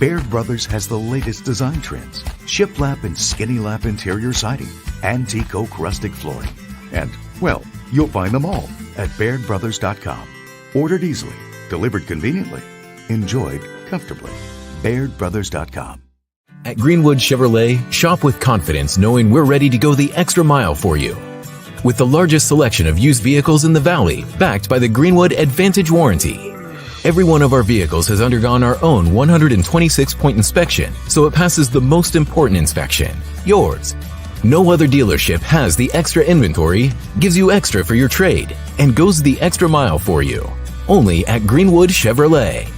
Baird Brothers has the latest design trends, shiplap and skinny lap interior siding, antique oak rustic flooring. And, well, you'll find them all at BairdBrothers.com. Ordered easily, delivered conveniently, enjoyed comfortably. BairdBrothers.com. At Greenwood Chevrolet, shop with confidence knowing we're ready to go the extra mile for you. With the largest selection of used vehicles in the Valley, backed by the Greenwood Advantage Warranty. Every one of our vehicles has undergone our own 126-point inspection, so it passes the most important inspection, yours. No other dealership has the extra inventory, gives you extra for your trade, and goes the extra mile for you. Only at Greenwood Chevrolet.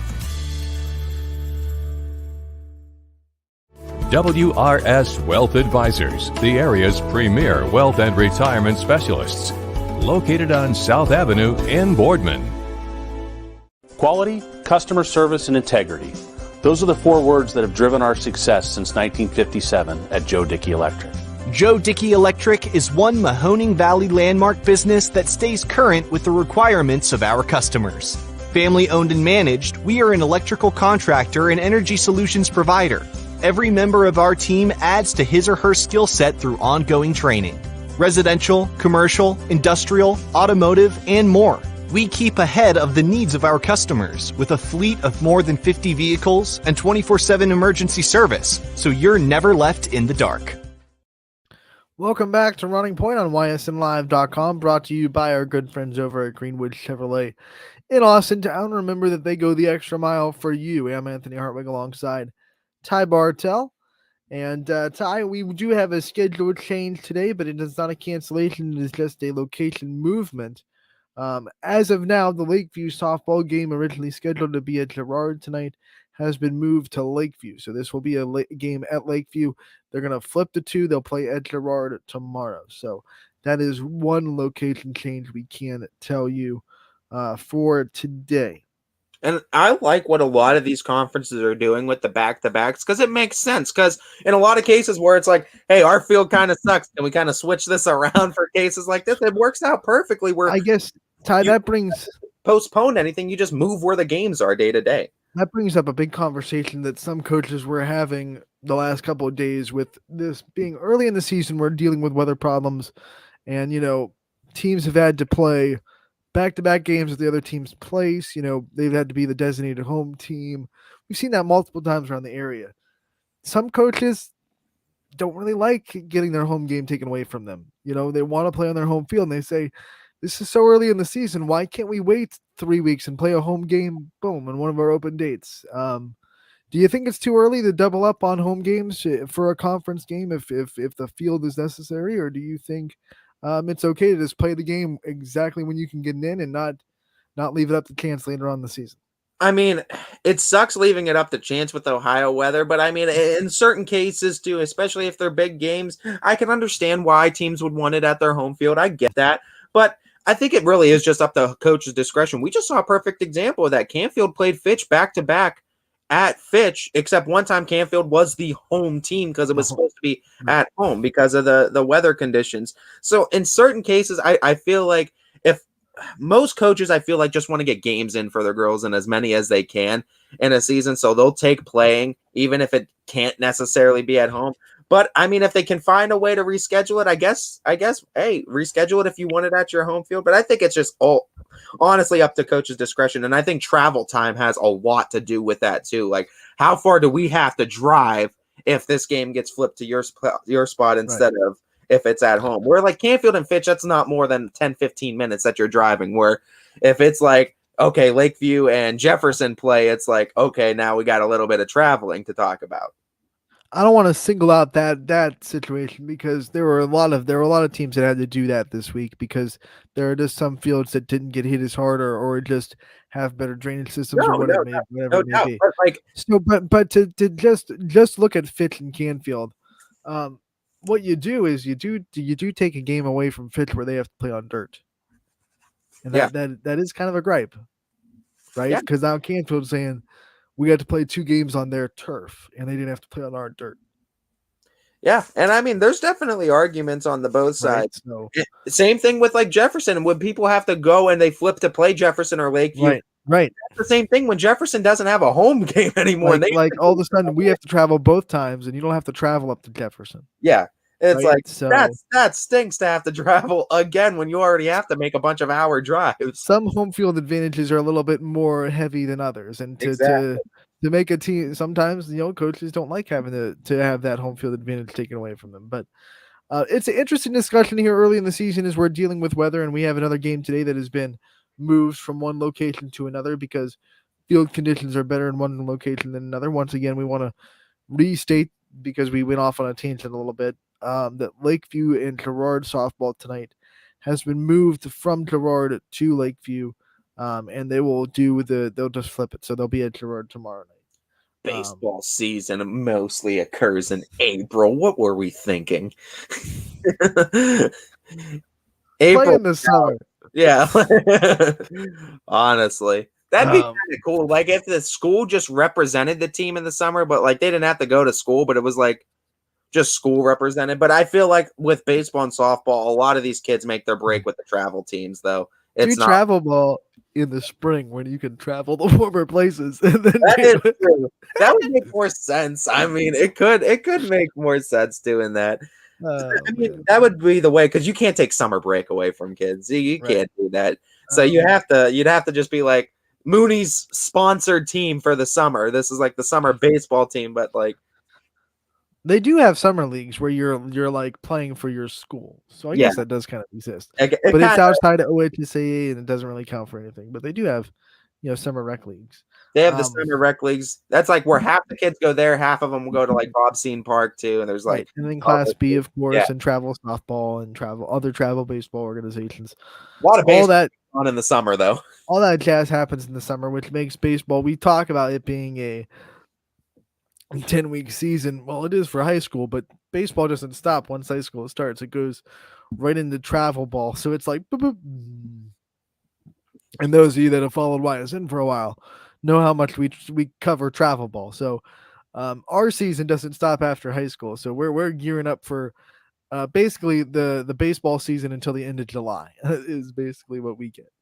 WRS Wealth Advisors, the area's premier wealth and retirement specialists. Located on South Avenue in Boardman. Quality, customer service, and integrity. Those are the 4 words that have driven our success since 1957 at Joe Dickey Electric. Joe Dickey Electric is one Mahoning Valley landmark business that stays current with the requirements of our customers. Family owned and managed, we are an electrical contractor and energy solutions provider. Every member of our team adds to his or her skill set through ongoing training. Residential, commercial, industrial, automotive, and more. We keep ahead of the needs of our customers with a fleet of more than 50 vehicles and 24/7 emergency service, so you're never left in the dark. Welcome back to Running Point on ysnlive.com, brought to you by our good friends over at Greenwood Chevrolet in Austintown. Remember that they go the extra mile for you. I'm Anthony Hartwig alongside Ty Bartell. And Ty, we do have a schedule change today, but it is not a cancellation. It is just a location movement. As of now, the Lakeview softball game originally scheduled to be at Girard tonight has been moved to Lakeview. So this will be a game at Lakeview. They're going to flip the 2. They'll play at Girard tomorrow. So that is one location change we can tell you for today. And I like what a lot of these conferences are doing with the back-to-backs because it makes sense. Because in a lot of cases where it's like, hey, our field kind of sucks, and we kind of switch this around for cases like this, it works out perfectly. Where I guess, Ty, that brings postpone anything. You just move where the games are day to day. That brings up a big conversation that some coaches were having the last couple of days with this being early in the season. We're dealing with weather problems, and teams have had to play back-to-back games at the other team's place. They've had to be the designated home team. We've seen that multiple times around the area. Some coaches don't really like getting their home game taken away from them. They want to play on their home field, and they say, this is so early in the season. Why can't we wait 3 weeks and play a home game, boom, on one of our open dates? Do you think it's too early to double up on home games for a conference game if the field is necessary, or do you think it's okay to just play the game exactly when you can get in and not leave it up to chance later on in the season? I mean, it sucks leaving it up to chance with Ohio weather, but I mean, in certain cases too, especially if they're big games, I can understand why teams would want it at their home field. I get that, but I think it really is just up to coach's discretion. We just saw a perfect example of that. Canfield played Fitch back-to-back at Fitch, except one time Canfield was the home team because it was supposed to be at home because of the weather conditions. So in certain cases, I feel like if most coaches, I feel like just want to get games in for their girls and as many as they can in a season. So they'll take playing, even if it can't necessarily be at home. But I mean, if they can find a way to reschedule it, I guess, hey, reschedule it if you want it at your home field. But I think it's just all honestly up to coach's discretion. And I think travel time has a lot to do with that too. Like, how far do we have to drive if this game gets flipped to your spot instead of if it's at home? Where like Canfield and Fitch, that's not more than 10-15 minutes that you're driving. Where if it's like, okay, Lakeview and Jefferson play, it's like, okay, now we got a little bit of traveling to talk about. I don't want to single out that situation because there were a lot of teams that had to do that this week because there are just some fields that didn't get hit as hard or just have better drainage systems or whatever it may be. But like, so, but to just look at Fitch and Canfield, what you do is you do take a game away from Fitch where they have to play on dirt, and that is kind of a gripe, right? Because now Canfield's saying we got to play 2 games on their turf, and they didn't have to play on our dirt. Yeah, and I mean, there's definitely arguments on the both sides. Right, so. Same thing with like Jefferson. When people have to go and they flip to play Jefferson or Lakeview, right. That's the same thing when Jefferson doesn't have a home game anymore. Like all of a sudden, we have to travel both times, and you don't have to travel up to Jefferson. Yeah, it's right? like that stinks to have to travel again when you already have to make a bunch of hour drives. Some home field advantages are a little bit more heavy than others, and to make a team, sometimes coaches don't like having to have that home field advantage taken away from them. But it's an interesting discussion here early in the season as we're dealing with weather, and we have another game today that has been moved from one location to another because field conditions are better in one location than another. Once again, we want to restate because we went off on a tangent a little bit that Lakeview and Girard softball tonight has been moved from Girard to Lakeview. And they'll just flip it. So they'll be at Girard tomorrow night. Baseball season mostly occurs in April. What were we thinking? April in the summer. Yeah. Honestly. That'd be kind of cool. Like if the school just represented the team in the summer, but like they didn't have to go to school, but it was like just school represented. But I feel like with baseball and softball, a lot of these kids make their break with the travel teams, though. It's not travel ball in the spring when you can travel to warmer places. And then that is true. That would make more sense. I mean, it could make more sense doing that. I mean, that would be the way because you can't take summer break away from kids. You can't do that. So you'd have to just be like Mooney's sponsored team for the summer. This is like the summer baseball team, but like they do have summer leagues where you're like playing for your school. So I guess that does kind of exist. But it's outside of OHSAA and it doesn't really count for anything. But they do have, summer rec leagues. They have the summer rec leagues. That's like where half the kids go there, half of them will go to like Bob Scene Park too. And there's like and then Class B, of course, and travel softball and other travel baseball organizations. A lot of all that on in the summer though. All that jazz happens in the summer, which makes baseball. We talk about it being a 10-week season. Well, it is for high school, but baseball doesn't stop once high school starts. It goes right into travel ball. So it's like, boop, boop. And those of you that have followed YSN for a while know how much we cover travel ball. So our season doesn't stop after high school. So we're gearing up for basically the baseball season until the end of July is basically what we get.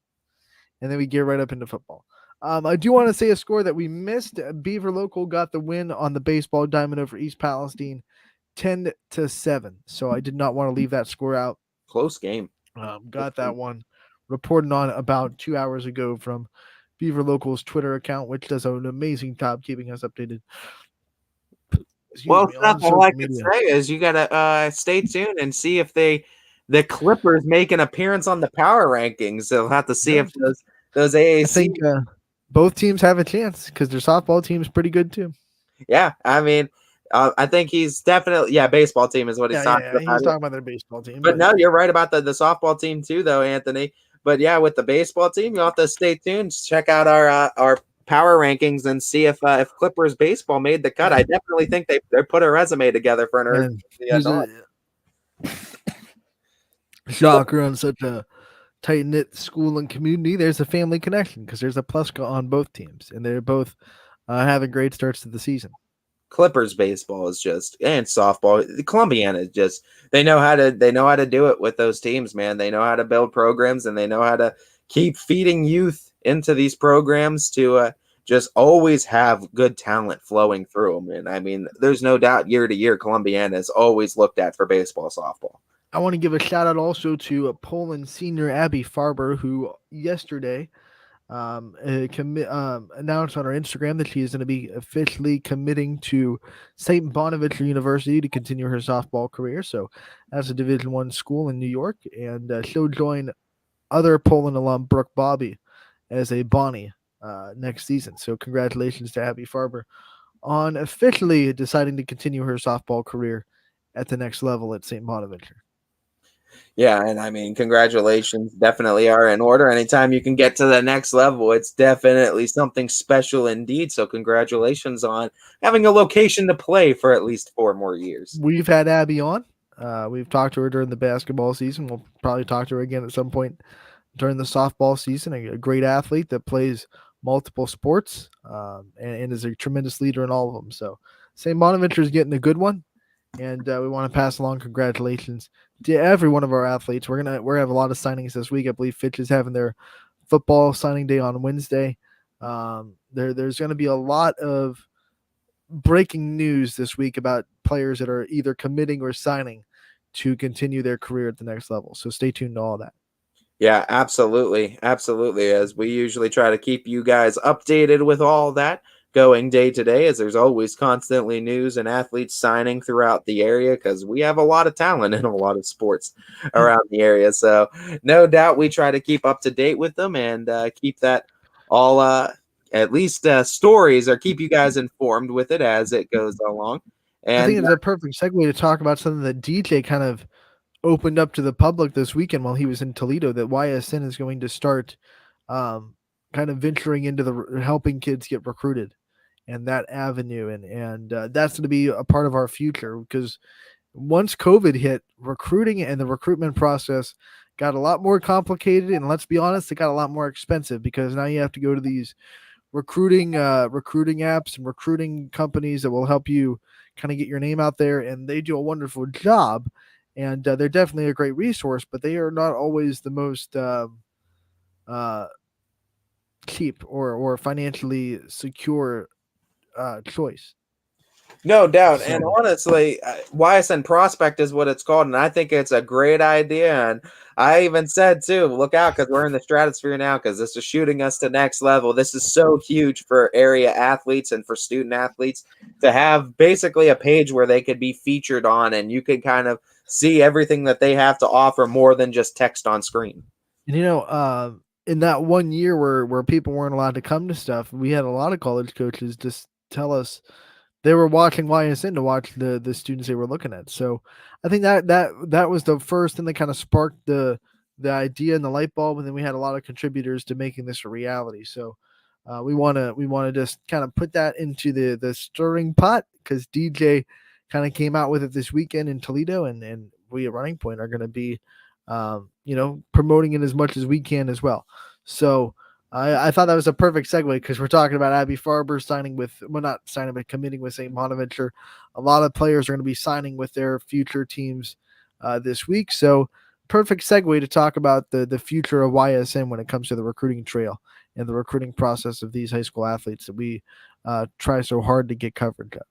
And then we get right up into football. I do want to say a score that we missed. Beaver Local got the win on the baseball diamond over East Palestine, 10-7. So I did not want to leave that score out. Close game. Got that one reported on about 2 hours ago from Beaver Local's Twitter account, which does an amazing job keeping us updated. All I can say is you gotta stay tuned and see if the Clippers make an appearance on the power rankings. They'll have to see if those AAC. I think both teams have a chance because their softball team is pretty good too. Yeah, I mean, I think he's definitely baseball team is what he's talking about. He's talking about their baseball team. But no, you're right about the softball team too, though, Anthony. But yeah, with the baseball team, you'll have to stay tuned. Check out our power rankings and see if Clippers baseball made the cut. I definitely think they put a resume together for an shocker on such a tight-knit school and community. There's a family connection because there's a plus on both teams, and they're both having great starts to the season. Clippers baseball is and softball. Columbiana is just they know how to do it with those teams, man. They know how to build programs and they know how to keep feeding youth into these programs to just always have good talent flowing through them. And I mean, there's no doubt year to year Columbiana is always looked at for baseball, softball. I want to give a shout out also to Poland senior Abby Farber, who yesterday announced on our Instagram that she is going to be officially committing to St. Bonaventure University to continue her softball career. So that's a Division I school in New York, and she'll join other Poland alum Brooke Bobby as a Bonnie next season. So congratulations to Abby Farber on officially deciding to continue her softball career at the next level at St. Bonaventure. Yeah, and I mean, congratulations definitely are in order. Anytime you can get to the next level, it's definitely something special indeed. So congratulations on having a location to play for at least 4 more years. We've had Abby on. We've talked to her during the basketball season. We'll probably talk to her again at some point during the softball season. A great athlete that plays multiple sports and is a tremendous leader in all of them. So St. Bonaventure is getting a good one, and we want to pass along congratulations to every one of our athletes. We're gonna have a lot of signings this week. I believe Fitch is having their football signing day on Wednesday. There's going to be a lot of breaking news this week about players that are either committing or signing to continue their career at the next level. So stay tuned to all that. Yeah, absolutely. Absolutely. As we usually try to keep you guys updated with all that going day to day, as there's always constantly news and athletes signing throughout the area because we have a lot of talent in a lot of sports around the area. So, no doubt we try to keep up to date with them and keep that all at least stories or keep you guys informed with it as it goes along. And I think it's a perfect segue to talk about something that DJ kind of opened up to the public this weekend while he was in Toledo, that YSN is going to start kind of venturing into the helping kids get recruited and that avenue. And that's going to be a part of our future, because once COVID hit, recruiting and the recruitment process got a lot more complicated. And let's be honest, it got a lot more expensive, because now you have to go to these recruiting apps and recruiting companies that will help you kind of get your name out there. And they do a wonderful job. And they're definitely a great resource, but they are not always the most cheap or financially secure choice. no doubt. And honestly, YSN Prospect is what it's called. And I think it's a great idea. And I even said, too, look out, because we're in the stratosphere now, because this is shooting us to next level. This is so huge for area athletes and for student athletes to have basically a page where they could be featured on, and you could kind of see everything that they have to offer more than just text on screen. And, in that 1 year where people weren't allowed to come to stuff, we had a lot of college coaches just tell us they were watching YSN to watch the students they were looking at. So I think that was the first thing that kind of sparked the idea and the light bulb. And then we had a lot of contributors to making this a reality. So we want to just kind of put that into the stirring pot, because DJ kind of came out with it this weekend in Toledo, and we at Running Point are going to be, promoting it as much as we can as well. So I thought that was a perfect segue, because we're talking about Abby Farber committing with St. Bonaventure. A lot of players are going to be signing with their future teams this week. So perfect segue to talk about the future of YSN when it comes to the recruiting trail and the recruiting process of these high school athletes that we try so hard to get coverage of.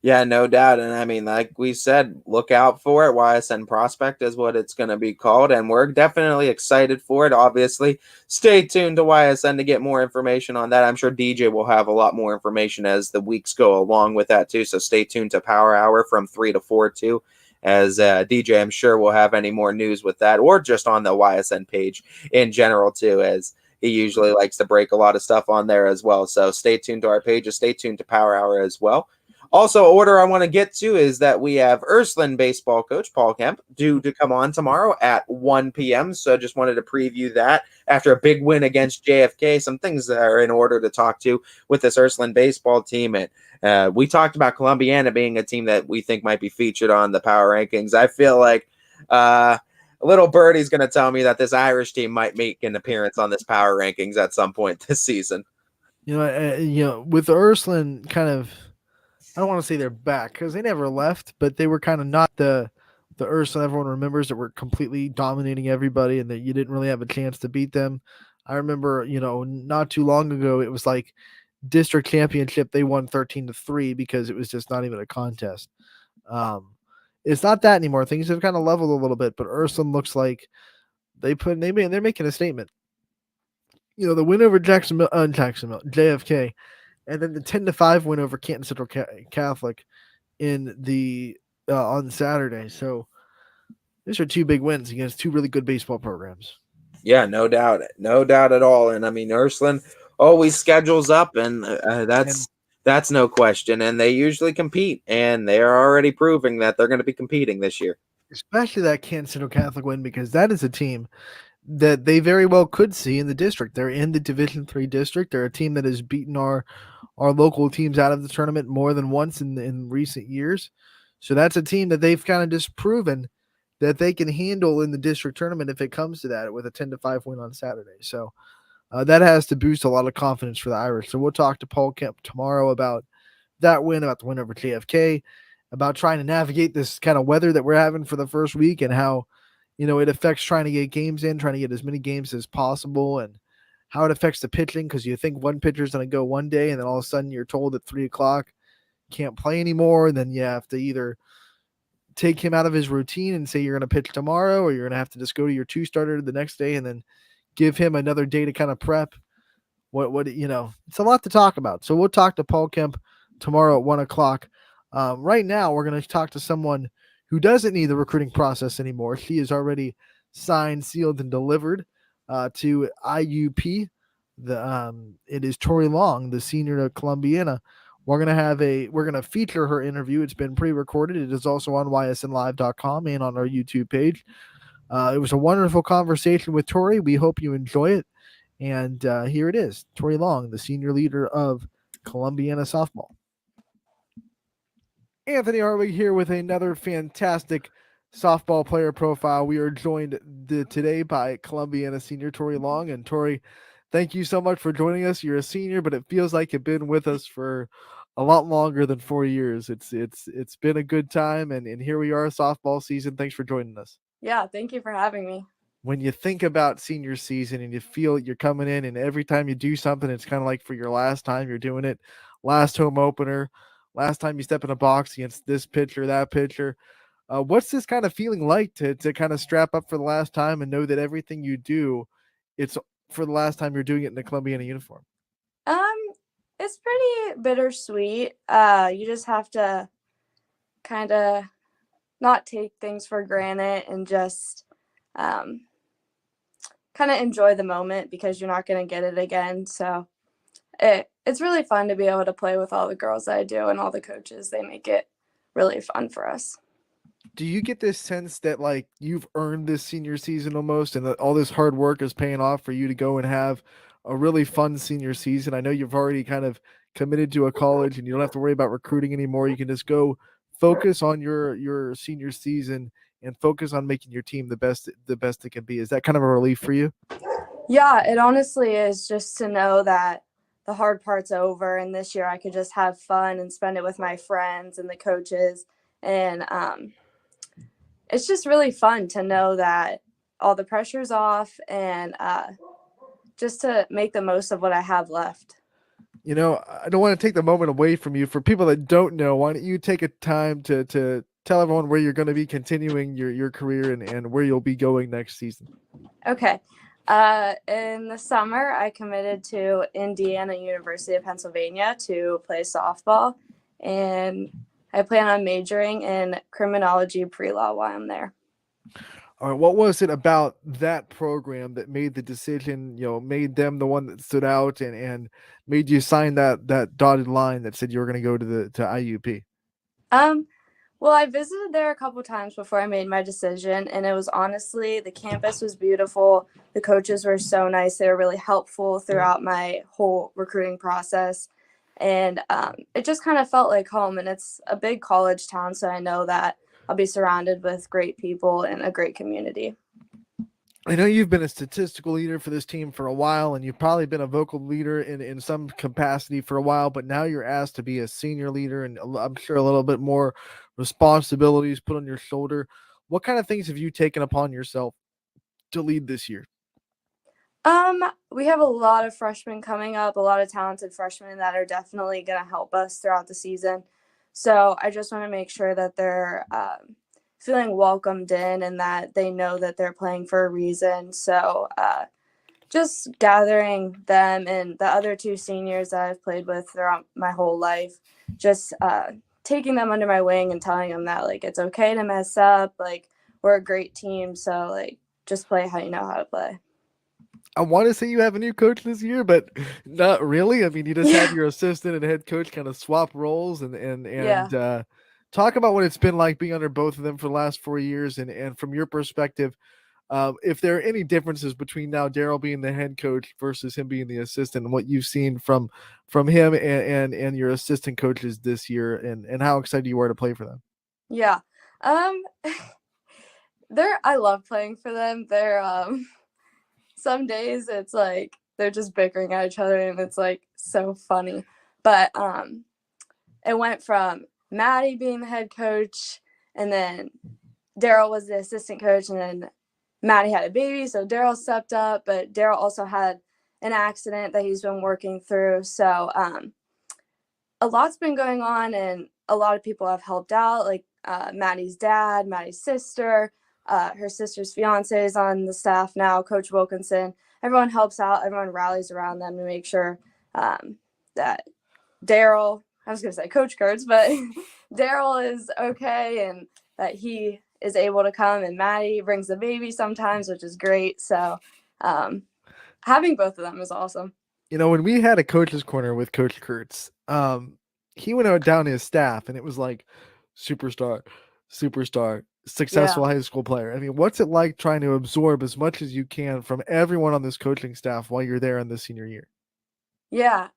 Yeah, no doubt. And I mean, like we said, look out for it. YSN Prospect is what it's going to be called. And we're definitely excited for it. Obviously, stay tuned to YSN to get more information on that. I'm sure DJ will have a lot more information as the weeks go along with that, too. So stay tuned to Power Hour from 3 to 4, too, as DJ, I'm sure, will have any more news with that, or just on the YSN page in general, too, as he usually likes to break a lot of stuff on there as well. So stay tuned to our pages. Stay tuned to Power Hour as well. Also, order I want to get to is that we have Ursuline baseball coach Paul Kemp due to come on tomorrow at 1 p.m. So just wanted to preview that after a big win against JFK. Some things that are in order to talk to with this Ursuline baseball team. And we talked about Columbiana being a team that we think might be featured on the power rankings. I feel like little birdie's going to tell me that this Irish team might make an appearance on this power rankings at some point this season. With Ursuline kind of, I don't want to say they're back, because they never left, but they were kind of not the Ursuline everyone remembers, that were completely dominating everybody and that you didn't really have a chance to beat them. I remember, not too long ago, it was like district championship. They won 13-3 because it was just not even a contest. it's not that anymore. Things have kind of leveled a little bit, but Ursuline looks like they're making a statement. The win over Jacksonville, JFK, and then the 10-5 win over Canton Central Catholic in the on Saturday. So these are two big wins against two really good baseball programs. Yeah, no doubt at all. And I mean, Ursuline always schedules up, and that's no question. And they usually compete, and they are already proving that they're going to be competing this year. Especially that Canton Central Catholic win, because that is a team that they very well could see in the district. They're in the Division III district. They're a team that has beaten our local teams out of the tournament more than once in recent years. So that's a team that they've kind of just proven that they can handle in the district tournament if it comes to that, with a 10-5 win on Saturday. So that has to boost a lot of confidence for the Irish. So we'll talk to Paul Kemp tomorrow about that win, about the win over JFK, about trying to navigate this kind of weather that we're having for the first week, and how it affects trying to get games in, trying to get as many games as possible, and how it affects the pitching, because you think one pitcher's going to go one day, and then all of a sudden you're told at 3 o'clock can't play anymore, and then you have to either take him out of his routine and say you're going to pitch tomorrow, or you're going to have to just go to your 2-starter the next day and then give him another day to kind of prep. It's a lot to talk about. So we'll talk to Paul Kemp tomorrow at 1 o'clock. Right now, we're going to talk to someone who doesn't need the recruiting process anymore. She is already signed, sealed, and delivered to IUP. It is Tori Long, the senior to Columbiana. We're gonna feature her interview. It's been pre-recorded. It is also on ysnlive.com and on our YouTube page. It was a wonderful conversation with Tori. We hope you enjoy it. And here it is, Tori Long, the senior leader of Columbiana softball. Anthony Hartwig here with another fantastic softball player profile. We are joined today by Columbiana senior Tori Long. And Tori, thank you so much for joining us. You're a senior, but it feels like you've been with us for a lot longer than 4 years. It's been a good time, and here we are, softball season. Thanks for joining us. Yeah, thank you for having me. When you think about senior season and you feel you're coming in, and every time you do something, it's kind of like for your last time you're doing it, last home opener, last time you step in a box against this pitcher, that pitcher. What's this kind of feeling like to kind of strap up for the last time and know that everything you do, it's for the last time you're doing it in the Columbiana uniform? It's pretty bittersweet. You just have to kind of not take things for granted and just kind of enjoy the moment, because you're not going to get it again. So it's really fun to be able to play with all the girls that I do and all the coaches. They make it really fun for us. Do you get this sense that like you've earned this senior season almost, and that all this hard work is paying off for you to go and have a really fun senior season? I know you've already kind of committed to a college and you don't have to worry about recruiting anymore. You can just go focus on your senior season and focus on making your team the best it can be. Is that kind of a relief for you? Yeah, it honestly is, just to know that the hard part's over, and this year I could just have fun and spend it with my friends and the coaches. And it's just really fun to know that all the pressure's off, and just to make the most of what I have left. I don't want to take the moment away from you. For people that don't know, why don't you take a time to tell everyone where you're going to be continuing your career and where you'll be going next season? Okay. In the summer, I committed to Indiana University of Pennsylvania to play softball, and I plan on majoring in criminology pre-law while I'm there. All right, what was it about that program that made the decision, made them the one that stood out and made you sign that dotted line that said you were going to go to IUP? Well, I visited there a couple times before I made my decision, and it was honestly, the campus was beautiful. The coaches were so nice. They were really helpful throughout my whole recruiting process. And it just kind of felt like home, and it's a big college town, so I know that I'll be surrounded with great people and a great community. I know you've been a statistical leader for this team for a while, and you've probably been a vocal leader in some capacity for a while, but now you're asked to be a senior leader, and I'm sure a little bit more responsibilities put on your shoulder. What kind of things have you taken upon yourself to lead this year? We have a lot of freshmen coming up, a lot of talented freshmen that are definitely going to help us throughout the season. So I just want to make sure that they're feeling welcomed in and that they know that they're playing for a reason. So just gathering them and the other 2 seniors that I've played with throughout my whole life, just taking them under my wing and telling them that, like, it's okay to mess up. Like, we're a great team. So, like, just play how you know how to play. I want to say you have a new coach this year, but not really. I mean, you just had your assistant and head coach kind of swap roles and talk about what it's been like being under both of them for the last 4 years. And from your perspective, if there are any differences between now Daryl being the head coach versus him being the assistant, and what you've seen from him and your assistant coaches this year, and how excited you are to play for them. Yeah. I love playing for them. They're some days it's like they're just bickering at each other and it's like so funny. But it went from Maddie being the head coach, and then Daryl was the assistant coach, and then Maddie had a baby, so Daryl stepped up, but Daryl also had an accident that he's been working through. So a lot's been going on, and a lot of people have helped out, like Maddie's dad, Maddie's sister, her sister's fiance is on the staff now, Coach Wilkinson. Everyone helps out. Everyone rallies around them to make sure that Daryl, I was going to say Coach Kurtz, but Daryl is okay and that he is able to come, and Maddie brings the baby sometimes, which is great. So having both of them is awesome. You know, when we had a coach's corner with Coach Kurtz, he went out down his staff and it was like superstar, successful high school player. I mean, what's it like trying to absorb as much as you can from everyone on this coaching staff while you're there in the senior year? Yeah.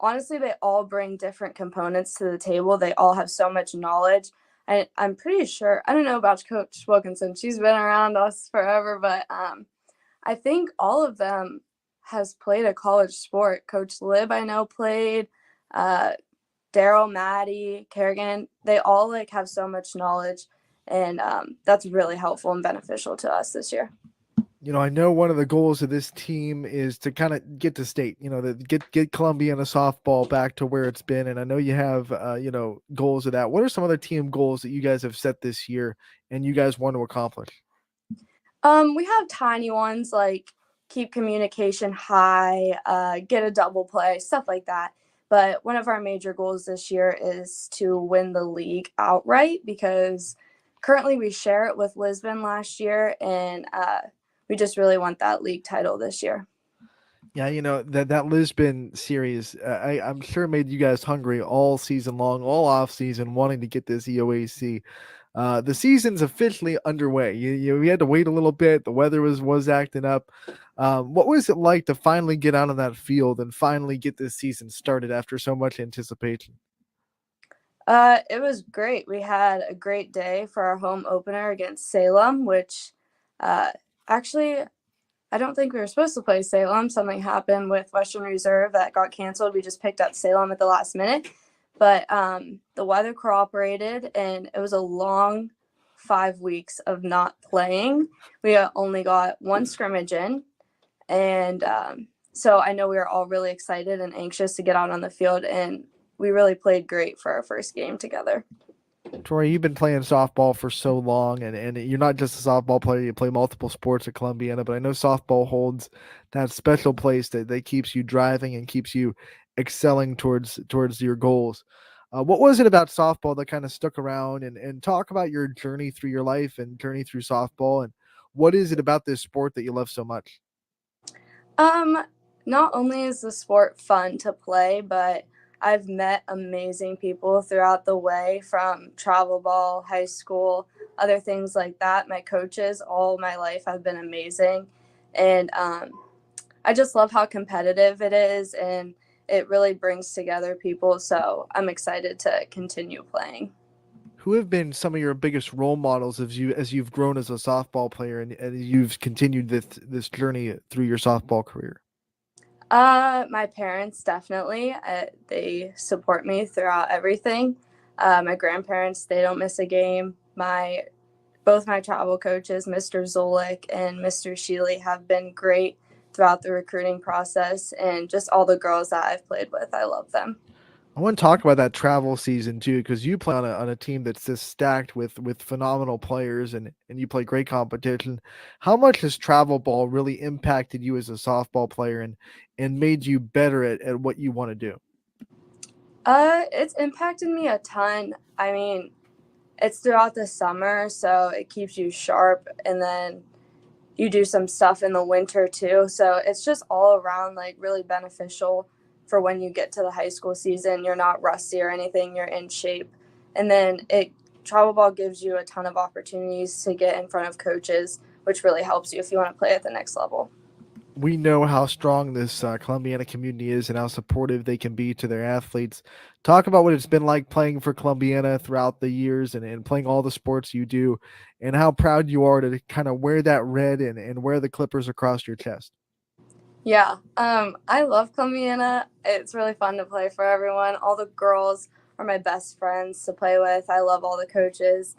Honestly, they all bring different components to the table. They all have so much knowledge. I'm pretty sure, I don't know about Coach Wilkinson. She's been around us forever, but I think all of them has played a college sport. Coach Lib, I know, played. Daryl, Maddie, Kerrigan, they all like have so much knowledge, and that's really helpful and beneficial to us this year. You know, I know one of the goals of this team is to kind of get to state, you know, get Columbiana softball back to where it's been. And I know you have, goals of that. What are some other team goals that you guys have set this year and you guys want to accomplish? We have tiny ones like keep communication high, get a double play, stuff like that. But one of our major goals this year is to win the league outright, because currently we share it with Lisbon last year, and we just really want that league title this year. Yeah, you know, that Lisbon series, I'm sure made you guys hungry all season long, all off season, wanting to get this EOAC. The season's officially underway. We had to wait a little bit. The weather was acting up. What was it like to finally get out on that field and finally get this season started after so much anticipation? It was great. We had a great day for our home opener against Salem, which actually, I don't think we were supposed to play Salem. Something happened with Western Reserve that got canceled. We just picked up Salem at the last minute. But the weather cooperated, and it was a long 5 weeks of not playing. We only got one scrimmage in. And so I know we were all really excited and anxious to get out on the field, and we really played great for our first game together. Tori, you've been playing softball for so long, and you're not just a softball player. You play multiple sports at Columbiana, but I know softball holds that special place that keeps you driving and keeps you excelling towards your goals. What was it about softball that kind of stuck around, and talk about your journey through your life and journey through softball, and what is it about this sport that you love so much? Not only is the sport fun to play, but I've met amazing people throughout the way, from travel ball, high school, other things like that. My coaches all my life have been amazing. And I just love how competitive it is, and it really brings together people. So I'm excited to continue playing. Who have been some of your biggest role models as you've grown as a softball player and you've continued this journey through your softball career? My parents, definitely. They support me throughout everything. My grandparents, they don't miss a game. Both my travel coaches, Mr. Zolik and Mr. Sheely, have been great throughout the recruiting process, and just all the girls that I've played with, I love them. I want to talk about that travel season too, because you play on a team that's just stacked with phenomenal players, and you play great competition. How much has travel ball really impacted you as a softball player and made you better at what you want to do? It's impacted me a ton. I mean, it's throughout the summer, so it keeps you sharp, and then you do some stuff in the winter too. So it's just all around like really beneficial for when you get to the high school season. You're not rusty or anything, you're in shape. And then travel ball gives you a ton of opportunities to get in front of coaches, which really helps you if you want to play at the next level. We know how strong this Columbiana community is and how supportive they can be to their athletes. Talk about what it's been like playing for Columbiana throughout the years and playing all the sports you do, and how proud you are to kind of wear that red and wear the Clippers across your chest. Yeah, I love Columbiana. It's really fun to play for everyone. All the girls are my best friends to play with. I love all the coaches.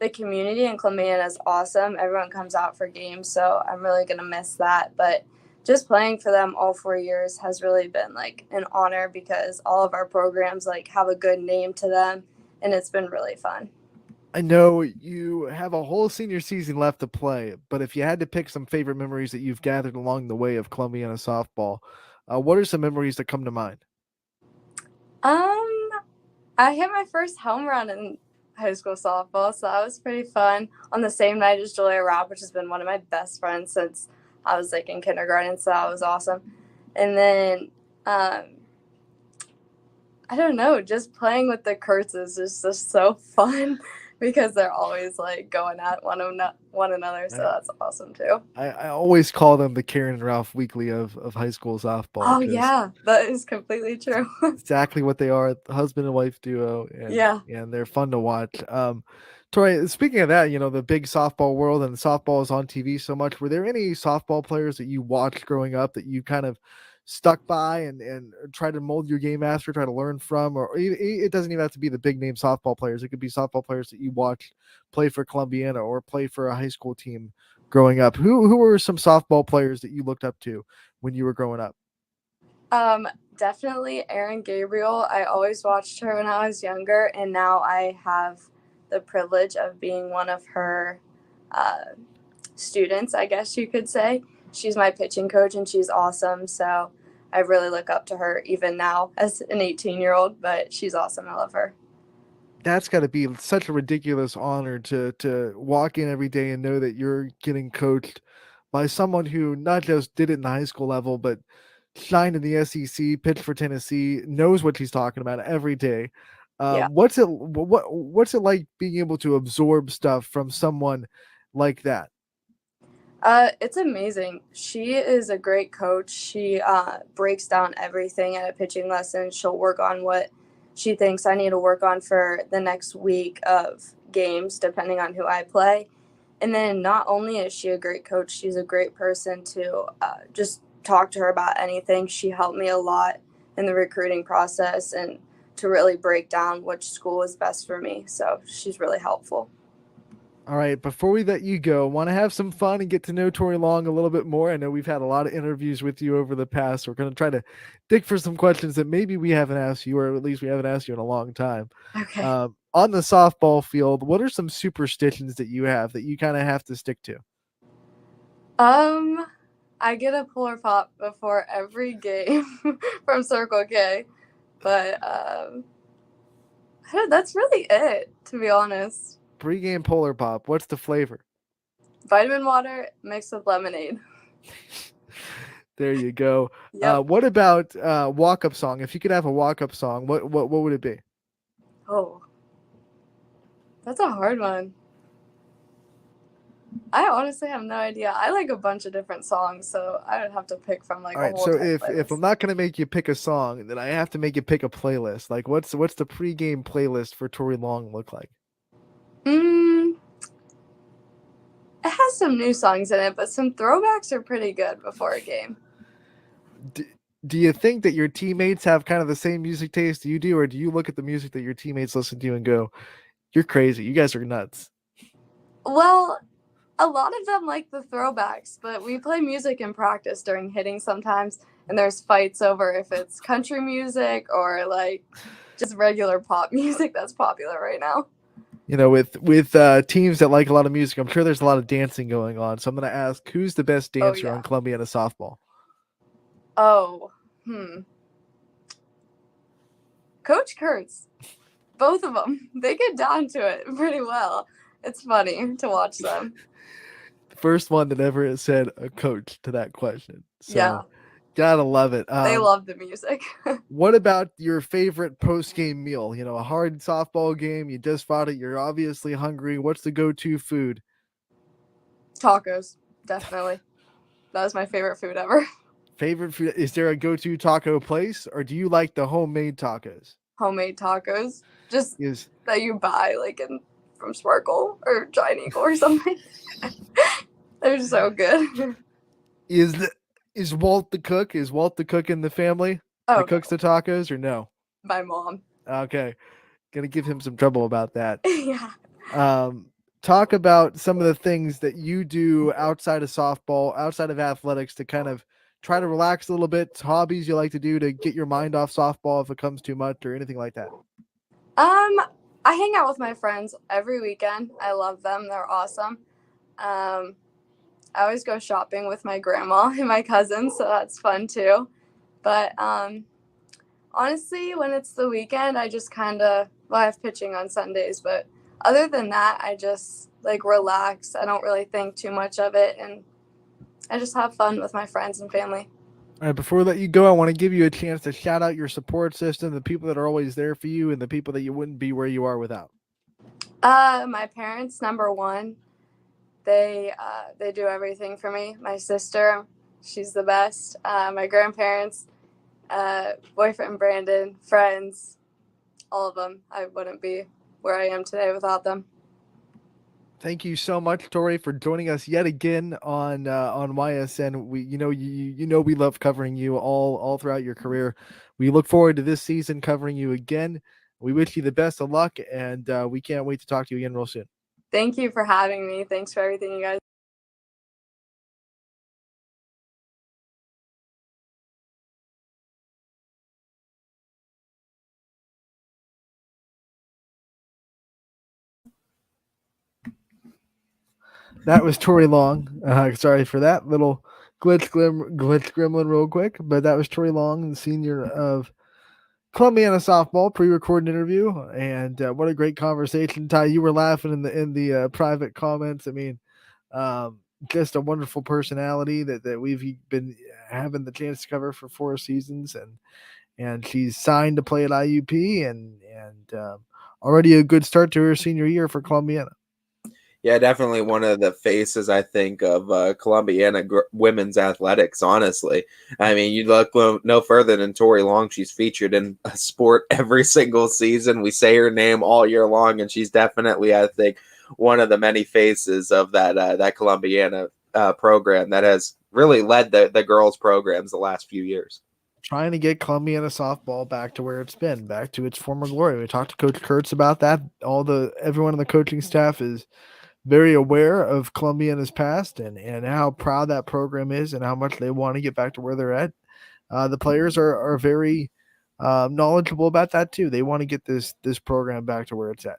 The community in Columbiana is awesome. Everyone comes out for games, so I'm really going to miss that. But just playing for them all 4 years has really been like an honor because all of our programs like have a good name to them, and it's been really fun. I know you have a whole senior season left to play, but if you had to pick some favorite memories that you've gathered along the way of Columbiana softball, what are some memories that come to mind? I hit my first home run in high school softball, so that was pretty fun. On the same night as Julia Rapp, which has been one of my best friends since I was like in kindergarten, so that was awesome. And then I don't know, just playing with the Kurtzes is just so fun because they're always like going at one another, so that's awesome too. I always call them the Karen and Ralph Weekly of high school softball. Oh yeah, that is completely true. Exactly what they are, the husband and wife duo, and they're fun to watch. Tori, speaking of that, the big softball world and softball is on TV so much. Were there any softball players that you watched growing up that you kind of stuck by and try to mold your game after, try to learn from, or it doesn't even have to be the big name softball players. It could be softball players that you watched play for Columbiana or play for a high school team growing up. Who were some softball players that you looked up to when you were growing up? Definitely Erin Gabriel. I always watched her when I was younger, and now I have the privilege of being one of her students, I guess you could say. She's my pitching coach, and she's awesome. So I really look up to her even now as an 18-year-old, but she's awesome. I love her. That's got to be such a ridiculous honor to walk in every day and know that you're getting coached by someone who not just did it in the high school level, but shined in the SEC, pitched for Tennessee, knows what she's talking about every day. Yeah. What's it like being able to absorb stuff from someone like that? It's amazing. She is a great coach. She breaks down everything at a pitching lesson. She'll work on what she thinks I need to work on for the next week of games, depending on who I play. And then not only is she a great coach, she's a great person to just talk to her about anything. She helped me a lot in the recruiting process and to really break down which school is best for me. So she's really helpful. All right, before we let you go, want to have some fun and get to know Tori Long a little bit more. I know we've had a lot of interviews with you over the past. We're going to try to dig for some questions that maybe we haven't asked you, or at least we haven't asked you in a long time. Okay. On the softball field, what are some superstitions that you have that you kind of have to stick to? I get a puller pop before every game from Circle K, but that's really it, to be honest. Pre-game polar pop. What's the flavor? Vitamin water mixed with lemonade. There you go. Yep. What about walk-up song? If you could have a walk-up song, what would it be? Oh, that's a hard one. I honestly have no idea. I like a bunch of different songs, so I would have to pick from like All a right, whole so type if I'm not gonna make you pick a song, then I have to make you pick a playlist. Like, what's the pre-game playlist for Tori Long look like? It has some new songs in it, but some throwbacks are pretty good before a game. Do you think that your teammates have kind of the same music taste you do, or do you look at the music that your teammates listen to and go, "You're crazy. You guys are nuts"? Well, A lot of them like the throwbacks, but we play music in practice during hitting sometimes, and there's fights over if it's country music or like just regular pop music that's popular right now. You know, with teams that like a lot of music, I'm sure there's a lot of dancing going on. So I'm going to ask, who's the best dancer on Columbiana softball? Coach Kurtz. Both of them. They get down to it pretty well. It's funny to watch them. First one that ever has said a coach to that question. So, yeah. Gotta love it. They love the music. What about your favorite post-game meal? You know, a hard softball game, you just fought it, you're obviously hungry. What's the go-to food? Tacos, definitely. That was my favorite food ever. Favorite food? Is there a go-to taco place, or do you like the homemade tacos? Homemade tacos. Just that you buy like from Sparkle or Giant Eagle or something. They're so good. Is Walt the cook? Is Walt the cook in the family that cooks the tacos, or no? My mom. Okay. Gonna give him some trouble about that. Yeah. Talk about some of the things that you do outside of softball, outside of athletics, to kind of try to relax a little bit. Hobbies you like to do to get your mind off softball if it comes too much, or anything like that. I hang out with my friends every weekend. I love them. They're awesome. I always go shopping with my grandma and my cousins, so that's fun too. But honestly, when it's the weekend, I just I have pitching on Sundays, but other than that, I just like relax. I don't really think too much of it, and I just have fun with my friends and family. All right, before we let you go, I want to give you a chance to shout out your support system, the people that are always there for you, and the people that you wouldn't be where you are without. My parents, number one. They do everything for me. My sister, she's the best. My grandparents, boyfriend Brandon, friends, all of them. I wouldn't be where I am today without them. Thank you so much, Tori, for joining us yet again on YSN. We love covering you all throughout your career. We look forward to this season covering you again. We wish you the best of luck, and we can't wait to talk to you again real soon. Thank you for having me. Thanks for everything, you guys. That was Tori Long. Sorry for that little glitch gremlin real quick, but that was Tori Long, the senior of Columbiana softball, pre-recorded interview, and what a great conversation. Ty, you were laughing in the private comments. I mean, just a wonderful personality that we've been having the chance to cover for 4 seasons, and she's signed to play at IUP, and already a good start to her senior year for Columbiana. Yeah, definitely one of the faces, I think, of Columbiana women's athletics, honestly. I mean, you look no further than Tori Long. She's featured in a sport every single season. We say her name all year long, and she's definitely, I think, one of the many faces of that Columbiana program that has really led the girls' programs the last few years. Trying to get Columbiana softball back to where it's been, back to its former glory. We talked to Coach Kurtz about that. Everyone on the coaching staff is very aware of Columbiana's past and how proud that program is and how much they want to get back to where they're at. The players are very knowledgeable about that too. They want to get this program back to where it's at.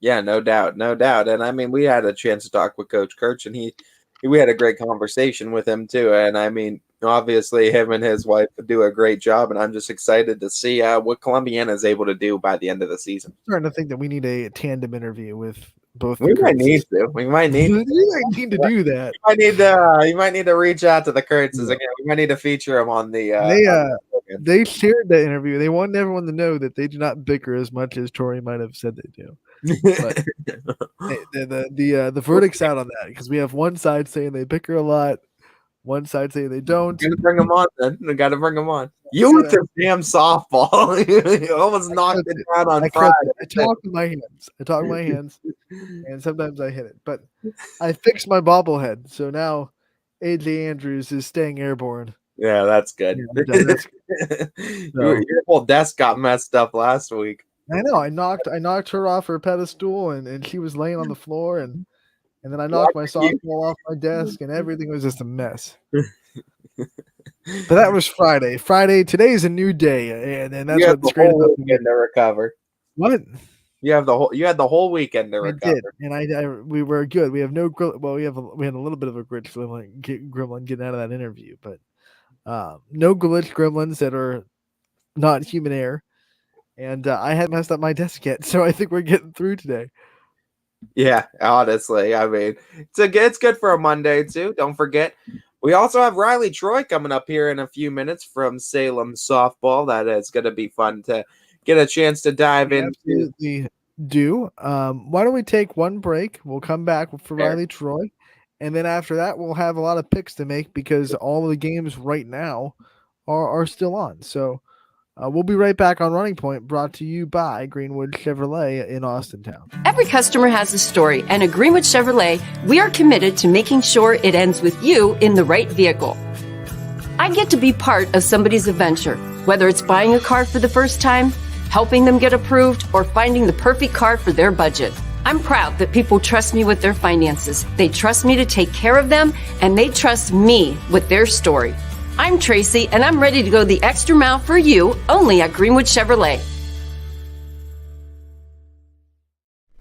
Yeah, no doubt. And I mean, we had a chance to talk with Coach Kurtz, and we had a great conversation with him too. And I mean, obviously him and his wife do a great job, and I'm just excited to see what Columbiana is able to do by the end of the season. I'm starting to think that we need a tandem interview with both. We might need to do that. You might need to reach out to the Kurtzes again. We might need to feature them on the. They shared that interview. They wanted everyone to know that they do not bicker as much as Tori might have said they do. But the verdict's out on that, because we have one side saying they bicker a lot, one side saying they don't. Gotta bring them on then. We gotta bring them on. Youth is damn softball. You almost knocked it down on Friday. I talk with my hands, and sometimes I hit it. But I fixed my bobblehead, so now AJ Andrews is staying airborne. Yeah, that's good. Your whole desk got messed up last week. I know. I knocked her off her pedestal, and she was laying on the floor, and and then I knocked my softball off my desk, and everything was just a mess. But that was Friday. Today's a new day, and that's what's great about the weekend to recover. What? You had the whole weekend to recover. Did, and we were good. We have no we had a little bit of a glitch gremlin getting out of that interview, but no glitch gremlins that are not human error. And I hadn't messed up my desk yet, so I think we're getting through today. Yeah, honestly, I mean, it's good for a Monday too. Don't forget, we also have Riley Troy coming up here in a few minutes from Salem softball. That is going to be fun to get a chance to dive into. Absolutely do. Why don't we take one break? We'll come back for Riley Troy, and then after that, we'll have a lot of picks to make because all of the games right now are still on. So we'll be right back on Running Point, brought to you by Greenwood Chevrolet in Austintown. Every customer has a story, and at Greenwood Chevrolet, we are committed to making sure it ends with you in the right vehicle. I get to be part of somebody's adventure, whether it's buying a car for the first time, helping them get approved, or finding the perfect car for their budget. I'm proud that people trust me with their finances. They trust me to take care of them, and they trust me with their story. I'm Tracy, and I'm ready to go the extra mile for you, only at Greenwood Chevrolet.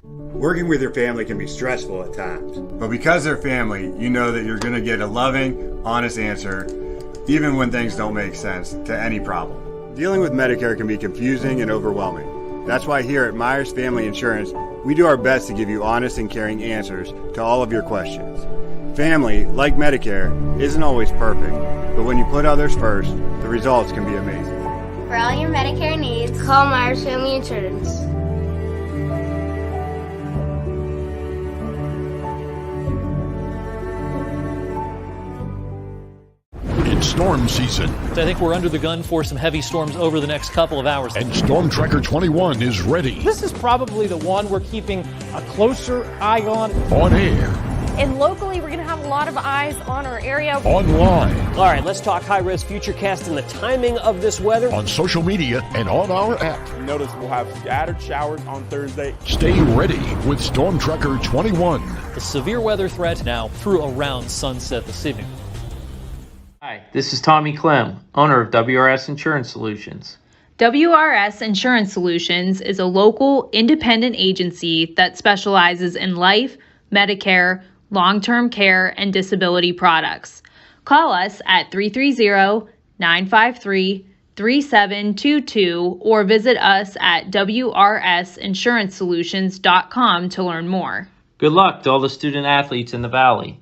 Working with your family can be stressful at times, but because they're family, you know that you're going to get a loving, honest answer, even when things don't make sense, to any problem. Dealing with Medicare can be confusing and overwhelming. That's why here at Myers Family Insurance, we do our best to give you honest and caring answers to all of your questions. Family, like Medicare, isn't always perfect, but when you put others first, the results can be amazing. For all your Medicare needs, call Myers Family Insurance. It's storm season. I think we're under the gun for some heavy storms over the next couple of hours. And Storm Tracker 21 is ready. This is probably the one we're keeping a closer eye on. On air. And locally, we're going to have a lot of eyes on our area. Online. All right, let's talk high-risk futurecast and the timing of this weather. On social media and on our app. Notice we'll have scattered showers on Thursday. Stay ready with Storm Tracker 21. The severe weather threat now through around sunset this evening. Hi, this is Tommy Clem, owner of WRS Insurance Solutions. WRS Insurance Solutions is a local, independent agency that specializes in life, Medicare, long-term care, and disability products. Call us at 330-953-3722 or visit us at wrsinsurancesolutions.com to learn more. Good luck to all the student athletes in the Valley.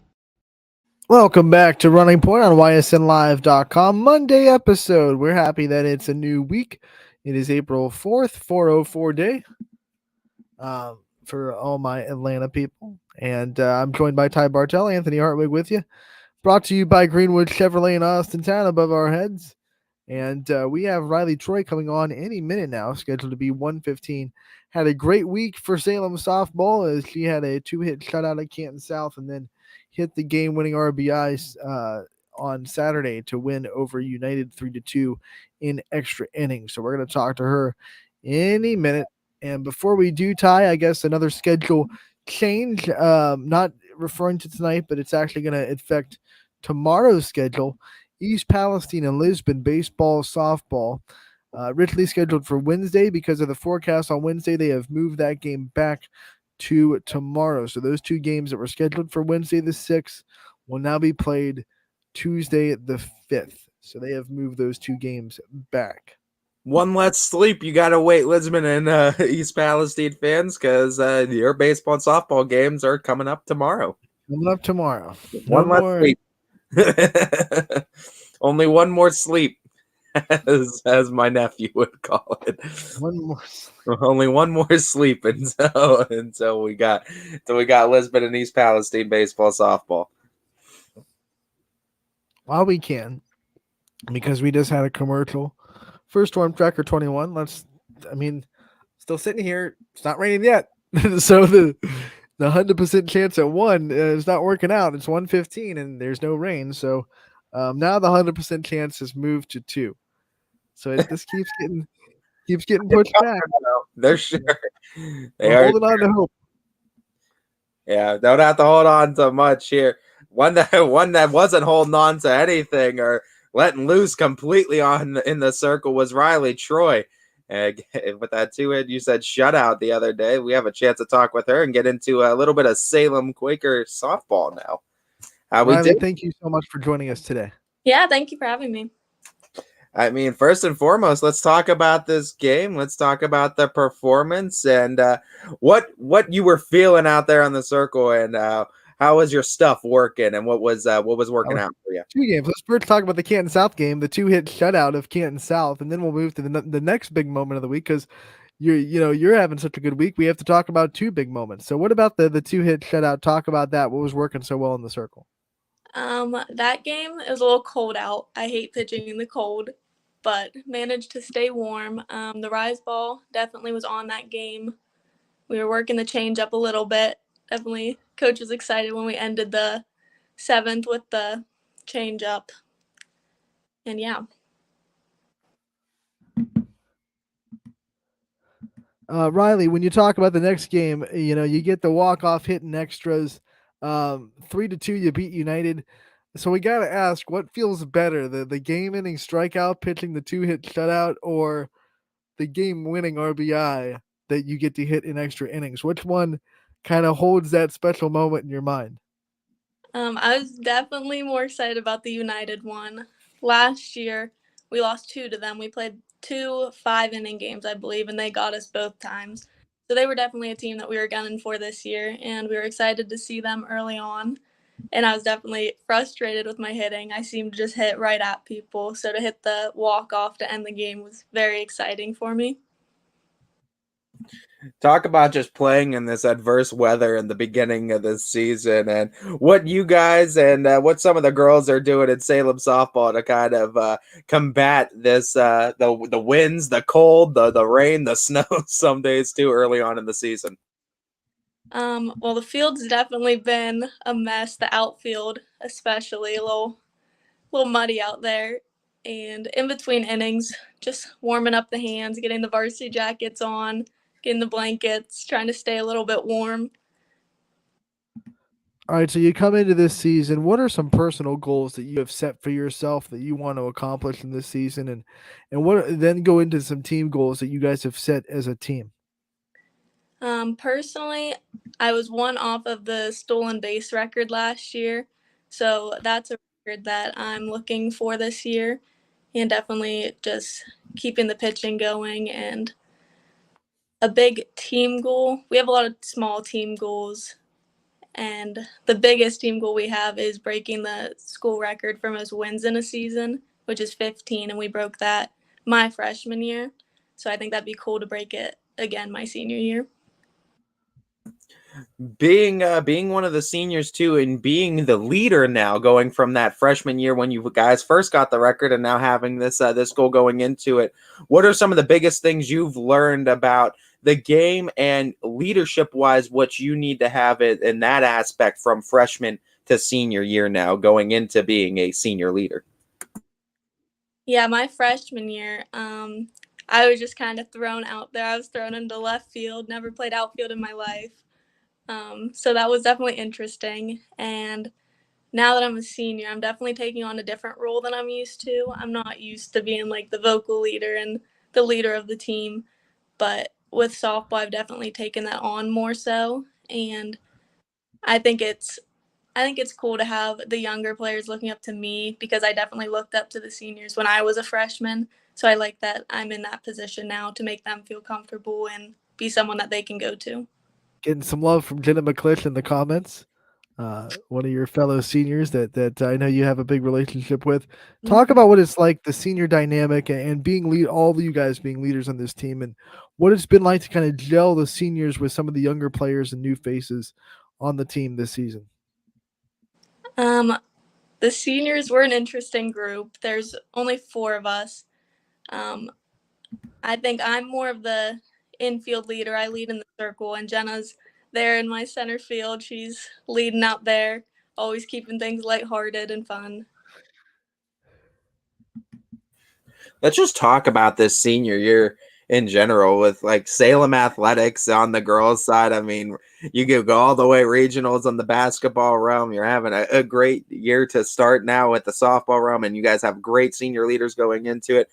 Welcome back to Running Point on ysnlive.com. Monday episode. We're happy that it's a new week. It is April 4th, 404 day for all my Atlanta people. And I'm joined by Ty Bartell, Anthony Hartwig with you. Brought to you by Greenwood Chevrolet in Austintown above our heads. And we have Riley Troy coming on any minute now, scheduled to be 1:15. Had a great week for Salem softball as she had a 2-hit shutout at Canton South and then hit the game-winning RBI on Saturday to win over United 3-2 in extra innings. So we're going to talk to her any minute. And before we do, Ty, I guess another schedule change, not referring to tonight, but it's actually going to affect tomorrow's schedule. East Palestine and Lisbon baseball, softball, originally scheduled for Wednesday. Because of the forecast on Wednesday, they have moved that game back to tomorrow. So those two games that were scheduled for Wednesday the 6th will now be played Tuesday the 5th. So they have moved those two games back. One less sleep. You got to wait, Lisbon and East Palestine fans, because your baseball and softball games are coming up tomorrow. Coming up tomorrow. One less sleep. Only one more sleep, as my nephew would call it. Only one more sleep until we got Lisbon and East Palestine baseball, softball. While we can, because we just had a commercial for Storm Tracker 21. Still sitting here. It's not raining yet, so the 100% chance at 1 is not working out. It's 1:15 and there's no rain. So now the 100% chance has moved to 2. So it just keeps getting pushed back. They're sure. They're holding on to hope. Yeah, don't have to hold on to much here. One that wasn't holding on to anything or letting loose completely on in the circle was Riley Troy. And with that two-hit, you said shutout the other day. We have a chance to talk with her and get into a little bit of Salem Quaker softball now. How we Riley, do? thank you so much for joining us today. Yeah, thank you for having me. I mean, first and foremost, let's talk about this game. Let's talk about the performance and what you were feeling out there on the circle, and how was your stuff working, and what was working out for you? Two games. Let's first talk about the Canton South game, the two-hit shutout of Canton South, and then we'll move to the next big moment of the week because you're having such a good week. We have to talk about two big moments. So, what about the two-hit shutout? Talk about that. What was working so well in the circle? That game, it was a little cold out. I hate pitching in the cold, but managed to stay warm. The rise ball definitely was on that game. We were working the change up a little bit. Definitely, coach was excited when we ended the 7th with the change up. And yeah. Riley, when you talk about the next game, you get the walk-off hit in extras. 3-2, you beat United. So we got to ask, what feels better, the game-ending strikeout, pitching the two-hit shutout, or the game-winning RBI that you get to hit in extra innings? Which one kind of holds that special moment in your mind? I was definitely more excited about the United one. Last year, we lost 2 to them. We played 2 5-inning games, I believe, and they got us both times. So they were definitely a team that we were gunning for this year, and we were excited to see them early on. And I was definitely frustrated with my hitting. I seemed to just hit right at people. So to hit the walk-off to end the game was very exciting for me. Talk about just playing in this adverse weather in the beginning of this season, and what you guys and what some of the girls are doing in Salem softball to kind of combat this the winds, the cold, the rain, the snow some days too early on in the season. Well, the field's definitely been a mess. The outfield, especially, a little muddy out there. And in between innings, just warming up the hands, getting the varsity jackets on, getting the blankets, trying to stay a little bit warm. All right, so you come into this season. What are some personal goals that you have set for yourself that you want to accomplish in this season, and what then go into some team goals that you guys have set as a team? Personally, I was one off of the stolen base record last year, so that's a record that I'm looking for this year, and definitely just keeping the pitching going. And a big team goal, we have a lot of small team goals, and the biggest team goal we have is breaking the school record for most wins in a season, which is 15, and we broke that my freshman year, so I think that'd be cool to break it again my senior year. Being one of the seniors too, and being the leader now, going from that freshman year when you guys first got the record, and now having this goal going into it, what are some of the biggest things you've learned about the game and leadership wise, what you need to have it in that aspect from freshman to senior year now, going into being a senior leader? Yeah, my freshman year, I was just kind of thrown out there. I was thrown into left field, never played outfield in my life. So that was definitely interesting. And now that I'm a senior, I'm definitely taking on a different role than I'm used to. I'm not used to being like the vocal leader and the leader of the team. But with softball, I've definitely taken that on more so. And I think it's cool to have the younger players looking up to me, because I definitely looked up to the seniors when I was a freshman. So I like that I'm in that position now to make them feel comfortable and be someone that they can go to. Getting some love from Jenna McClish in the comments. One of your fellow seniors that I know you have a big relationship with. Talk about what it's like, the senior dynamic, and being all of you guys being leaders on this team, and what it's been like to kind of gel the seniors with some of the younger players and new faces on the team this season. The seniors were an interesting group. There's only 4 of us. I think I'm more of the infield leader. I lead in the circle, and Jenna's there in my center field. She's leading out there, always keeping things lighthearted and fun. Let's just talk about this senior year. in general with like Salem athletics on the girls' side. I mean, you could go all the way regionals on the basketball realm. You're having a great year to start now with the softball realm, and you guys have great senior leaders going into it.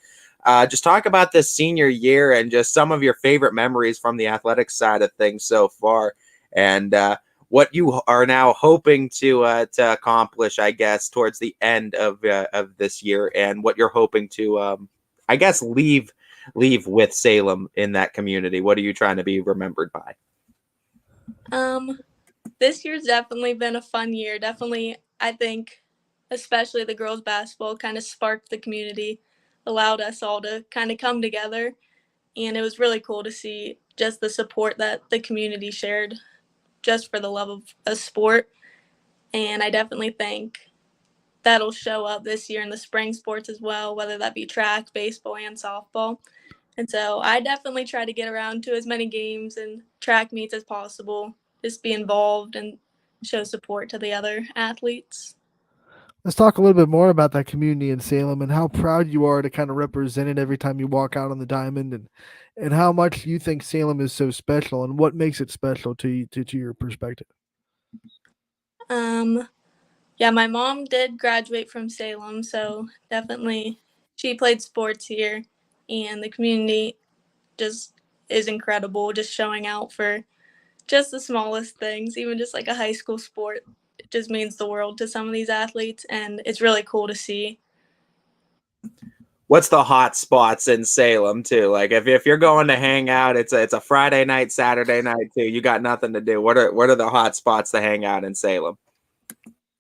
Just talk about this senior year and just some of your favorite memories from the athletics side of things so far, and what you are now hoping to accomplish, I guess, towards the end of this year, and what you're hoping to, I guess, leave with Salem in that community. What are you trying to be remembered by? This year's definitely been a fun year. Definitely, I think, especially the girls basketball kind of sparked the community, allowed us all to kind of come together, and it was really cool to see just the support that the community shared just for the love of a sport. And I definitely think that'll show up this year in the spring sports as well, whether that be track, baseball, and softball. And so I definitely try to get around to as many games and track meets as possible, just be involved and show support to the other athletes. Let's talk a little bit more about that community in Salem and how proud you are to kind of represent it every time you walk out on the diamond, and how much you think Salem is so special and what makes it special to you, to your perspective. Yeah, my mom did graduate from Salem, so definitely she played sports here, and the community just is incredible, just showing out for just the smallest things, even just like a high school sport. It just means the world to some of these athletes, and it's really cool to see. What's the hot spots in Salem too? Like if you're going to hang out, it's a Friday night, Saturday night too. You got nothing to do. What are the hot spots to hang out in Salem?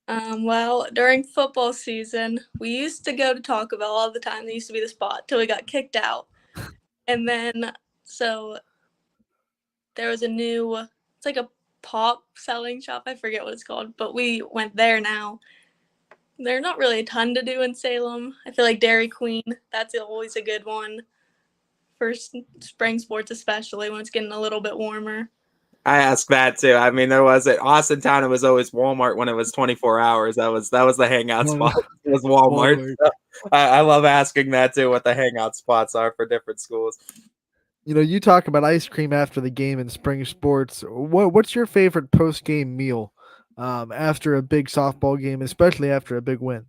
Well, during football season, we used to go to Taco Bell all the time. They used to be the spot till we got kicked out. And then, so there was it's like a pop selling shop. I forget what it's called, but we went there now. There's not really a ton to do in Salem. I feel like Dairy Queen, that's always a good one for spring sports, especially when it's getting a little bit warmer. I asked that too. I mean, there was at Austintown. It was always Walmart when it was 24 hours. That was the hangout spot. It was Walmart. So I love asking that too. What the hangout spots are for different schools. You know, you talk about ice cream after the game in spring sports. What's your favorite post game meal after a big softball game, especially after a big win?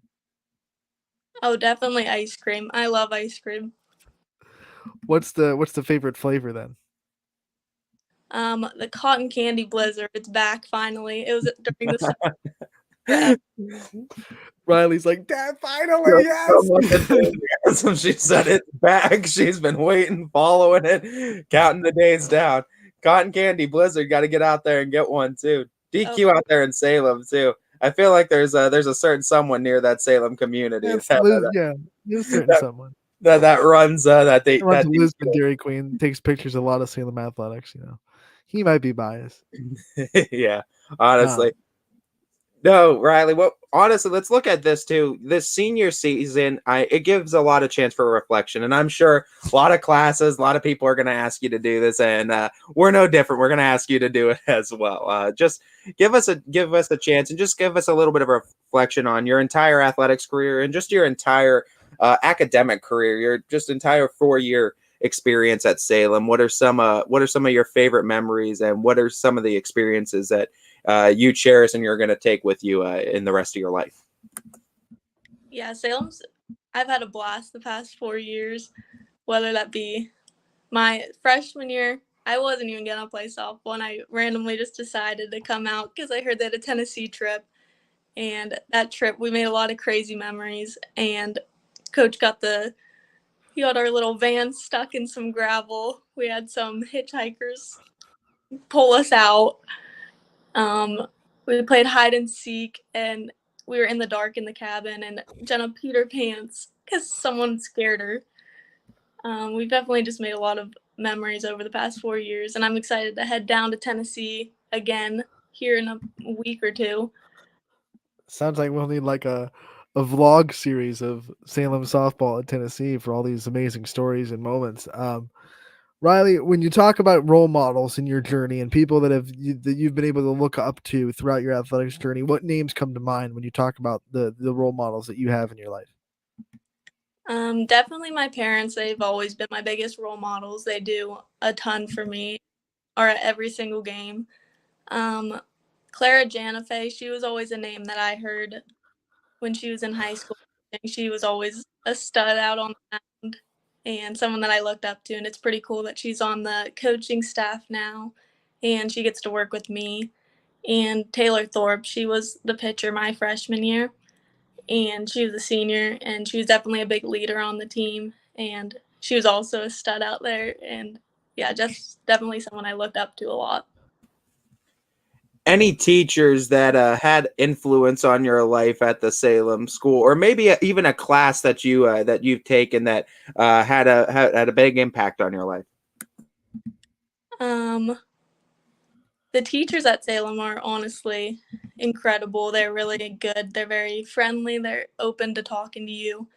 Oh, definitely ice cream. I love ice cream. What's the favorite flavor then? The cotton candy blizzard. It's back finally. It was during the summer. Riley's like, Dad, finally, yes. So she said it's back. She's been waiting, following it, counting the days down. Cotton candy blizzard. Got to get out there and get one too. DQ out there in Salem too. I feel like there's a certain someone near that Salem community. There's certain someone that runs that Lisbon Dairy Queen, takes pictures of a lot of Salem athletics. You know, he might be biased. Yeah, honestly. No, Riley. Well, honestly, let's look at this too. This senior season, it gives a lot of chance for reflection, and I'm sure a lot of classes, a lot of people are going to ask you to do this, and we're no different. We're going to ask you to do it as well. Just give us a chance, and just give us a little bit of a reflection on your entire athletics career and just your entire academic career, your just entire 4-year experience at Salem. What are some of your favorite memories, and what are some of the experiences that you cherish and you're going to take with you in the rest of your life? Yeah, I've had a blast the past 4 years, whether that be my freshman year. I wasn't even going to play softball, and I randomly just decided to come out because I heard they had a Tennessee trip. And that trip, we made a lot of crazy memories. And Coach got our little van stuck in some gravel. We had some hitchhikers pull us out. We played hide and seek, and we were in the dark in the cabin, and Jenna peed her pants because someone scared her. We've definitely just made a lot of memories over the past 4 years, and I'm excited to head down to Tennessee again here in a week or two. Sounds like we'll need like a vlog series of Salem softball at Tennessee for all these amazing stories and moments. Riley, when you talk about role models in your journey and people that you've been able to look up to throughout your athletics journey, what names come to mind when you talk about the role models that you have in your life? Definitely my parents. They've always been my biggest role models. They do a ton for me, or at every single game. Clara Janafe, she was always a name that I heard when she was in high school. She was always a stud out on the mound and someone that I looked up to. And it's pretty cool that she's on the coaching staff now and she gets to work with me. And Taylor Thorpe, she was the pitcher my freshman year and she was a senior and she was definitely a big leader on the team. And she was also a stud out there. And yeah, just definitely someone I looked up to a lot. Any teachers that had influence on your life at the Salem school, or maybe even a class that you've taken that had a big impact on your life? The teachers at Salem are honestly incredible. They're really good. They're very friendly. They're open to talking to you.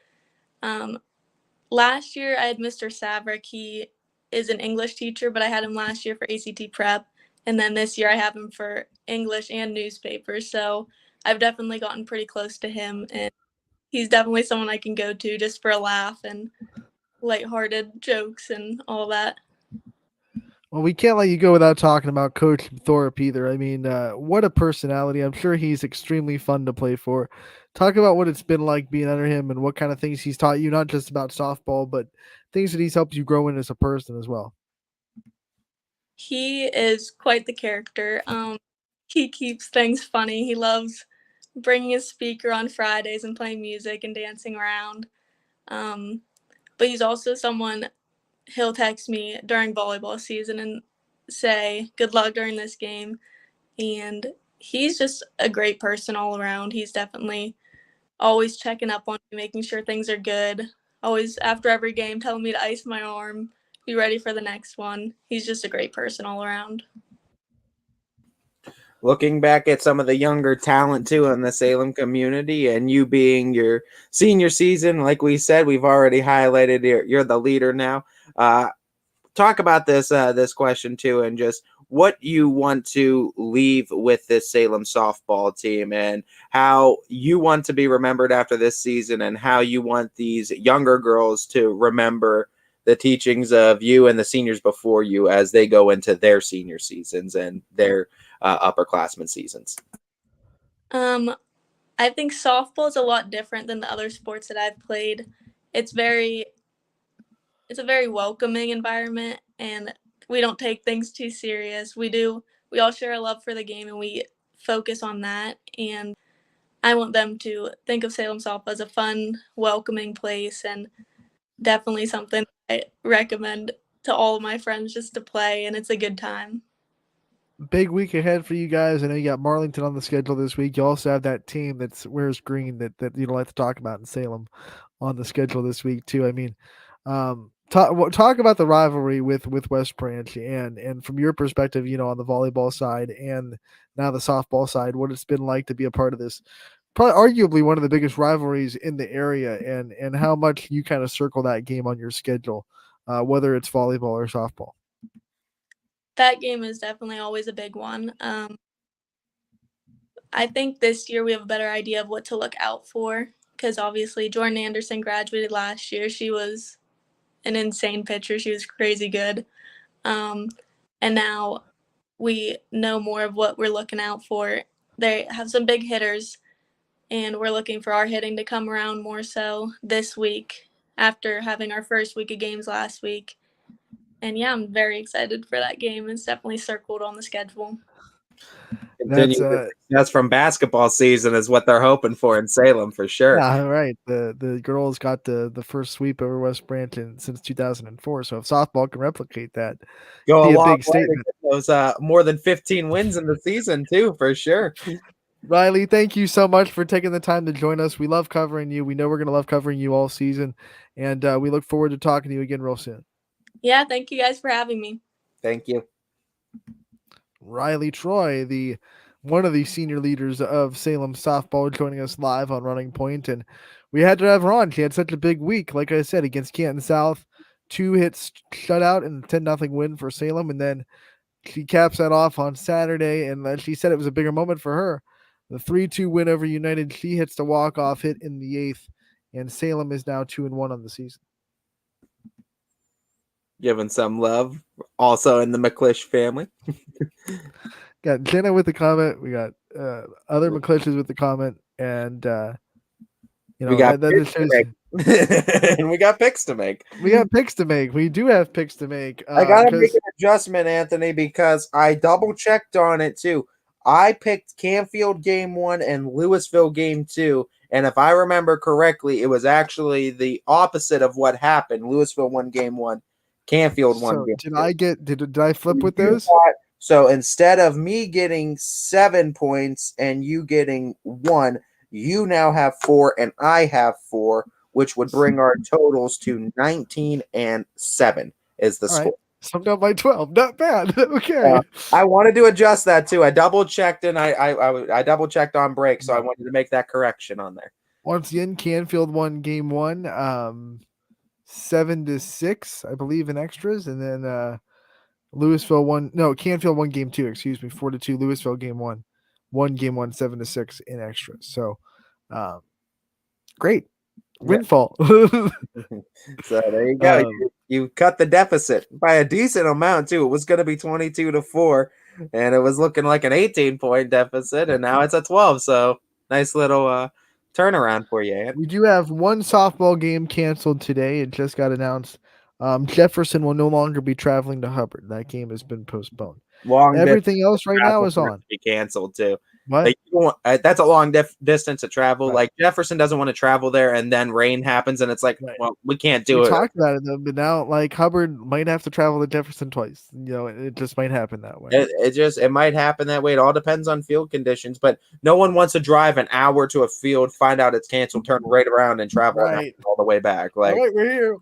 Last year I had Mr. Savrick. He is an English teacher, but I had him last year for ACT prep. And then this year I have him for English and newspapers. So I've definitely gotten pretty close to him. And he's definitely someone I can go to just for a laugh and lighthearted jokes and all that. Well, we can't let you go without talking about Coach Thorpe either. I mean, what a personality. I'm sure he's extremely fun to play for. Talk about what it's been like being under him and what kind of things he's taught you, not just about softball, but things that he's helped you grow in as a person as well. He is quite the character. He keeps things funny. He loves bringing his speaker on Fridays and playing music and dancing around. But he's also someone, he'll text me during volleyball season and say, good luck during this game. And he's just a great person all around. He's definitely always checking up on me, making sure things are good. Always after every game telling me to ice my arm, be ready for the next one. He's just a great person all around. Looking back at some of the younger talent too in the Salem community, and you being your senior season, like we said, we've already highlighted you're the leader now. Talk about this question too, and just what you want to leave with this Salem softball team, and how you want to be remembered after this season, and how you want these younger girls to remember the teachings of you and the seniors before you as they go into their senior seasons and their upperclassmen seasons. I think softball is a lot different than the other sports that I've played. It's a very welcoming environment, and we don't take things too serious. We all share a love for the game, and we focus on that. And I want them to think of Salem softball as a fun, welcoming place, and definitely something I recommend to all of my friends just to play, and it's a good time. Big week ahead for you guys. I know you got Marlington on the schedule this week. You also have that team that's wears green that you don't like to talk about in Salem on the schedule this week too. I mean, talk about the rivalry with West Branch and from your perspective, on the volleyball side and now the softball side, what it's been like to be a part of this, probably arguably one of the biggest rivalries in the area, and how much you kind of circle that game on your schedule, whether it's volleyball or softball. That game is definitely always a big one. I think this year we have a better idea of what to look out for because obviously Jordan Anderson graduated last year. She was an insane pitcher. She was crazy good. And now we know more of what we're looking out for. They have some big hitters, and we're looking for our hitting to come around more so this week after having our first week of games last week. And yeah, I'm very excited for that game. It's definitely circled on the schedule. That's from basketball season is what they're hoping for in Salem for sure. Yeah, right. The girls got the first sweep over West Branch since 2004. So if softball can replicate that, go be a long big way statement. to get those more than 15 wins in the season too, for sure. Riley, thank you so much for taking the time to join us. We love covering you. We know we're going to love covering you all season, and we look forward to talking to you again real soon. Yeah, thank you guys for having me. Thank you. Riley Troy, one of the senior leaders of Salem softball, joining us live on Running Point, and we had to have her on. She had such a big week, like I said, against Canton South, 2 hits shutout and 10-0 win for Salem, and then she caps that off on Saturday, and she said it was a bigger moment for her. The 3-2 win over United. She hits the walk-off hit in the 8th, and Salem is now 2-1 on the season. Giving some love. Also in the McClish family. Got Jenna with the comment. We got other McClishes with the comment, and we got that picks shows, to make. And we got picks to make. We got picks to make. We do have picks to make. I gotta make an adjustment, Anthony, because I double checked on it too. I picked Canfield game 1 and Louisville game 2, and if I remember correctly, it was actually the opposite of what happened. Louisville won game 1, Canfield won game 2. Did I flip with those? So instead of me getting 7 points and you getting 1, you now have 4 and I have 4, which would bring our totals to 19 and 7 is the score. Right. So I'm down by 12. Not bad. Okay. I wanted to adjust that too. I double checked and I double checked on break, so I wanted to make that correction on there. Once again, Canfield won game 1, 7-6, I believe, in extras, and then Louisville won. No, Canfield won game 2. Excuse me, 4-2. Louisville game 1, won game 1, 7-6 in extras. So, great windfall. So there you go. You cut the deficit by a decent amount too. It was going to be 22-4, and it was looking like an 18-point deficit, and now it's a 12. So nice little turnaround for you, Ant. We do have one softball game canceled today. It just got announced. Jefferson will no longer be traveling to Hubbard. That game has been postponed. Everything else right now is on. Be canceled too. What? Like, you don't want, that's a long distance to travel. Right. Like Jefferson doesn't want to travel there, and then rain happens, and it's like, well, we can't do it. We talked about it though, but now like Hubbard might have to travel to Jefferson twice. You know, it just might happen that way. It might happen that way. It all depends on field conditions, but no one wants to drive an hour to a field, find out it's canceled, turn right around, and travel all the way back. Like, all right, we're here.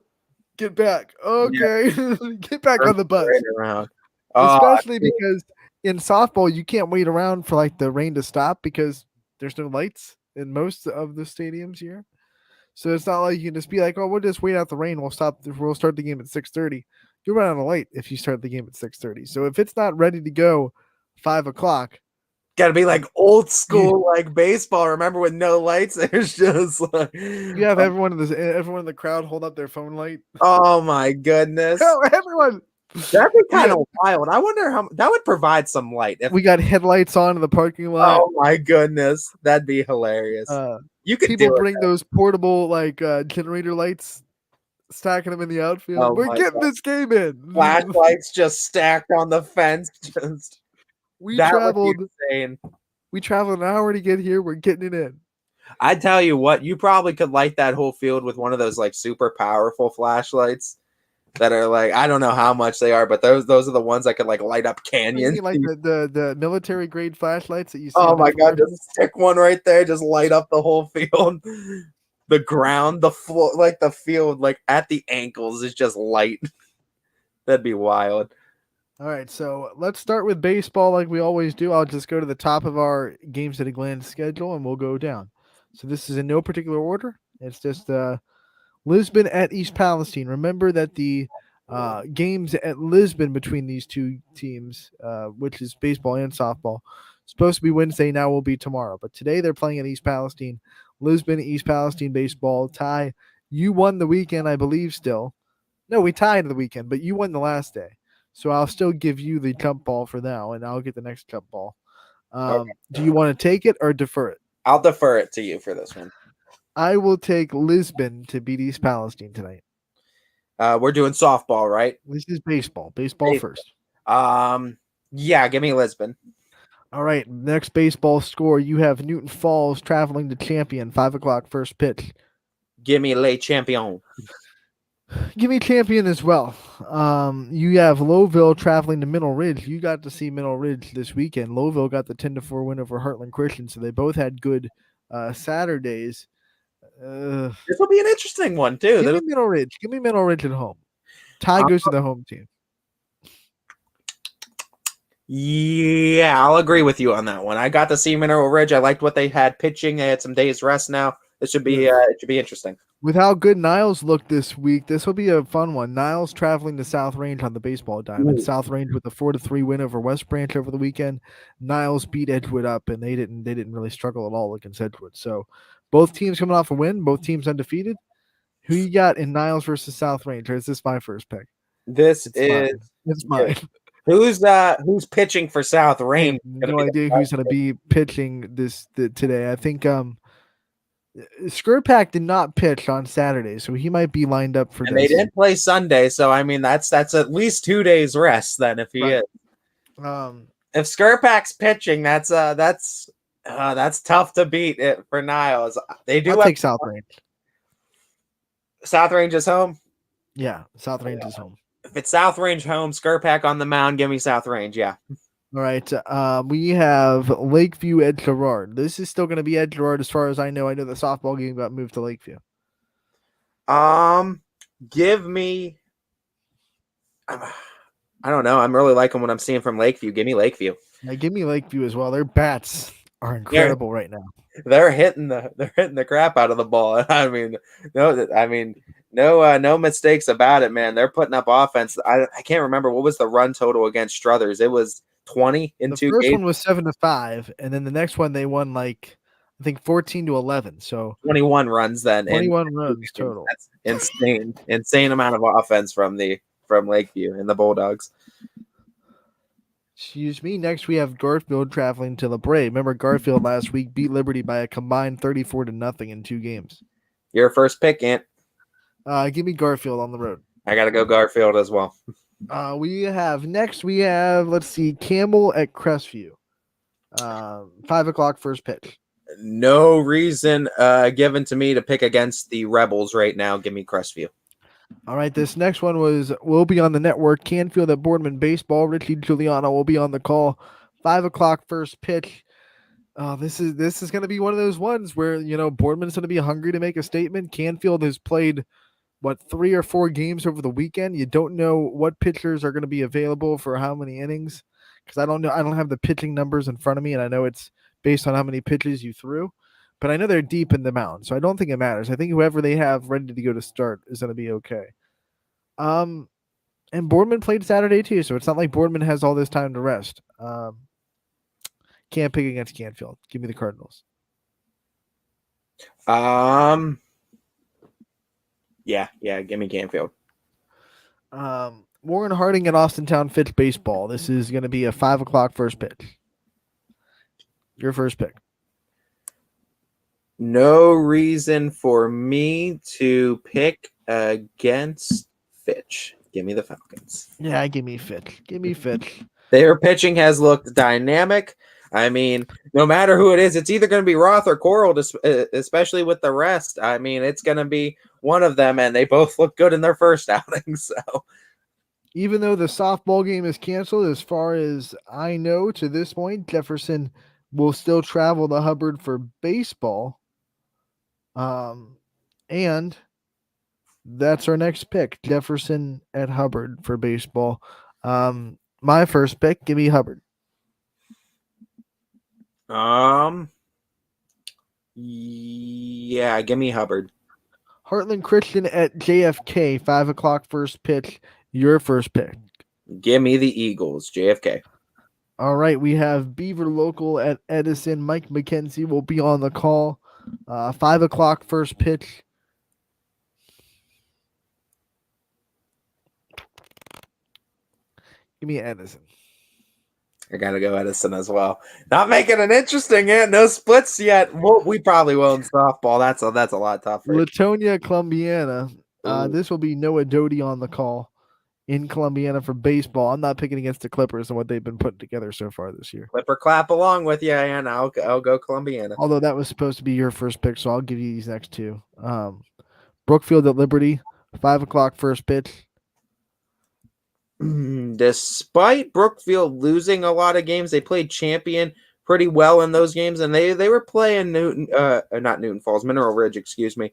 Get back. Okay, yeah. Get back on the bus. Right around. Especially because in softball, you can't wait around for like the rain to stop because there's no lights in most of the stadiums here. So it's not like you can just be like, oh, we'll just wait out the rain. We'll start the game at 6:30. You'll run out of light if you start the game at 6:30. So if it's not ready to go 5 o'clock, gotta be like old school, like baseball. Remember with no lights? There's just like you have everyone in the crowd hold up their phone light. Oh my goodness! Oh, everyone. That'd be kind of wild. I wonder how that would provide some light. If we got headlights on in the parking lot. Oh my goodness, that'd be hilarious. You could people bring those portable like generator lights, stacking them in the outfield. Oh we're getting this game in. Flashlights just stacked on the fence. Just we traveled an hour to get here. We're getting it in. I tell you what, you probably could light that whole field with one of those like super powerful flashlights. That are like, I don't know how much they are, but those are the ones that could like light up canyons. You mean like the military grade flashlights that you see. Oh my god, just stick one right there, just light up the whole field. The ground, the floor, like the field, like at the ankles is just light. That'd be wild. All right, so let's start with baseball like we always do. I'll just go to the top of our games at a glance schedule and we'll go down. So this is in no particular order. It's just Lisbon at East Palestine. Remember that the games at Lisbon between these two teams, which is baseball and softball, supposed to be Wednesday, now will be tomorrow. But today they're playing at East Palestine. Lisbon, East Palestine baseball tie. You won the weekend, I believe, still. No, we tied the weekend, but you won the last day. So I'll still give you the jump ball for now, and I'll get the next jump ball. Okay. Do you want to take it or defer it? I'll defer it to you for this one. I will take Lisbon to beat East Palestine tonight. We're doing softball, right? This is baseball. Baseball first. Yeah, give me Lisbon. All right. Next baseball score. You have Newton Falls traveling to Champion. 5 o'clock first pitch. Give me Le Champion. Give me Champion as well. You have Lowville traveling to Middle Ridge. You got to see Middle Ridge this weekend. Lowville got the 10-4 win over Heartland Christian, so they both had good Saturdays. This will be an interesting one too. Give me Middle Ridge. Give me Middle Ridge at home. Tie goes to the home team. Yeah, I'll agree with you on that one. I got to see Mineral Ridge. I liked what they had pitching. They had some days rest now. It should be interesting. With how good Niles looked this week, this will be a fun one. Niles traveling to South Range on the baseball diamond. South Range with a 4-3 win over West Branch over the weekend. Niles beat Edgewood up, and they didn't really struggle at all against Edgewood. So Both teams coming off a win. Both teams undefeated. Who you got in Niles versus South Range? Or is this my first pick? This It's is mine. It's mine. Who's pitching for South I have Range? no idea who's going to be pitching today. I think Skirpak did not pitch on Saturday, so he might be lined up for And this. they didn't play Sunday, so I mean that's at least 2 days rest then if he is. If Skirpak's pitching, that's tough to beat it for Niles. They do I'll take South Range. South Range is home. Yeah, South Range is home. If it's South Range home, Skirpak on the mound, give me South Range. Yeah. All right. We have Lakeview at Gerard. This is still going to be at Gerard as far as I know. I know the softball game got moved to Lakeview. Give me. I don't know. I'm really liking what I'm seeing from Lakeview. Give me Lakeview. Yeah, give me Lakeview as well. Their bats are incredible right now. They're hitting the crap out of the ball. No mistakes about it, man. They're putting up offense. I can't remember what was the run total against Struthers. It was 20 in 2 games. The first one was 7-5, and then the next one they won I think 14-11. So 21 runs then. 21 runs total. That's insane amount of offense from Lakeview and the Bulldogs. Excuse me. Next, we have Garfield traveling to the Bray. Remember, Garfield last week beat Liberty by a combined 34-0 in 2 games. Your first pick, Ant. Give me Garfield on the road. I got to go Garfield as well. We have let's see, Campbell at Crestview. 5:00 first pitch. No reason given to me to pick against the Rebels right now. Give me Crestview. All right, this next one will be on the network. Canfield at Boardman baseball. Richie Giuliano will be on the call. 5:00 first pitch. This is going to be one of those ones where Boardman's going to be hungry to make a statement. Canfield has played 3 or 4 games over the weekend. You don't know what pitchers are going to be available for how many innings because I don't know. I don't have the pitching numbers in front of me, and I know it's based on how many pitches you threw. But I know they're deep in the mound, so I don't think it matters. I think whoever they have ready to go to start is going to be okay. And Boardman played Saturday too, so it's not like Boardman has all this time to rest. Can't pick against Canfield. Give me the Cardinals. Yeah, give me Canfield. Warren Harding at Austintown Fitch baseball. This is going to be a 5:00 first pitch. Your first pick. No reason for me to pick against Fitch. Give me the Falcons. Yeah, give me Fitch. Their pitching has looked dynamic. I mean, no matter who it is, it's either going to be Roth or Coral, especially with the rest. I mean, it's going to be one of them, and they both look good in their first outing. So, even though the softball game is canceled, as far as I know to this point, Jefferson will still travel to Hubbard for baseball. And that's our next pick, Jefferson at Hubbard for baseball. My first pick, give me Hubbard. Yeah, give me Hubbard. Heartland Christian at JFK, 5:00 first pitch. Your first pick. Give me the Eagles, JFK. All right, we have Beaver Local at Edison. Mike McKenzie will be on the call. 5:00 first pitch. Give me Edison. I gotta go Edison as well. Not making it interesting yet. No splits yet. We probably will in softball. That's a lot tougher. Latonia, Columbiana. This will be Noah Doty on the call in Columbiana for baseball. I'm not picking against the Clippers and what they've been putting together so far this year. Clipper clap along with you, and I'll go Columbiana. Although that was supposed to be your first pick, so I'll give you these next two. Brookfield at Liberty, 5:00 first pitch. Despite Brookfield losing a lot of games, they played champion pretty well in those games, and they were playing not Newton Falls, Mineral Ridge, excuse me,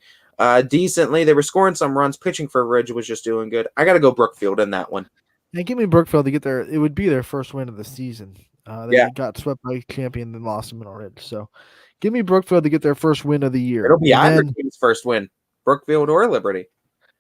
decently. They were scoring some runs. Pitching for Ridge was just doing good. I got to go Brookfield in that one. Yeah, give me Brookfield to get there. It would be their first win of the season. They got swept by champion, then lost to Mineral Ridge. So, give me Brookfield to get their first win of the year. It'll be either team's first win, Brookfield or Liberty.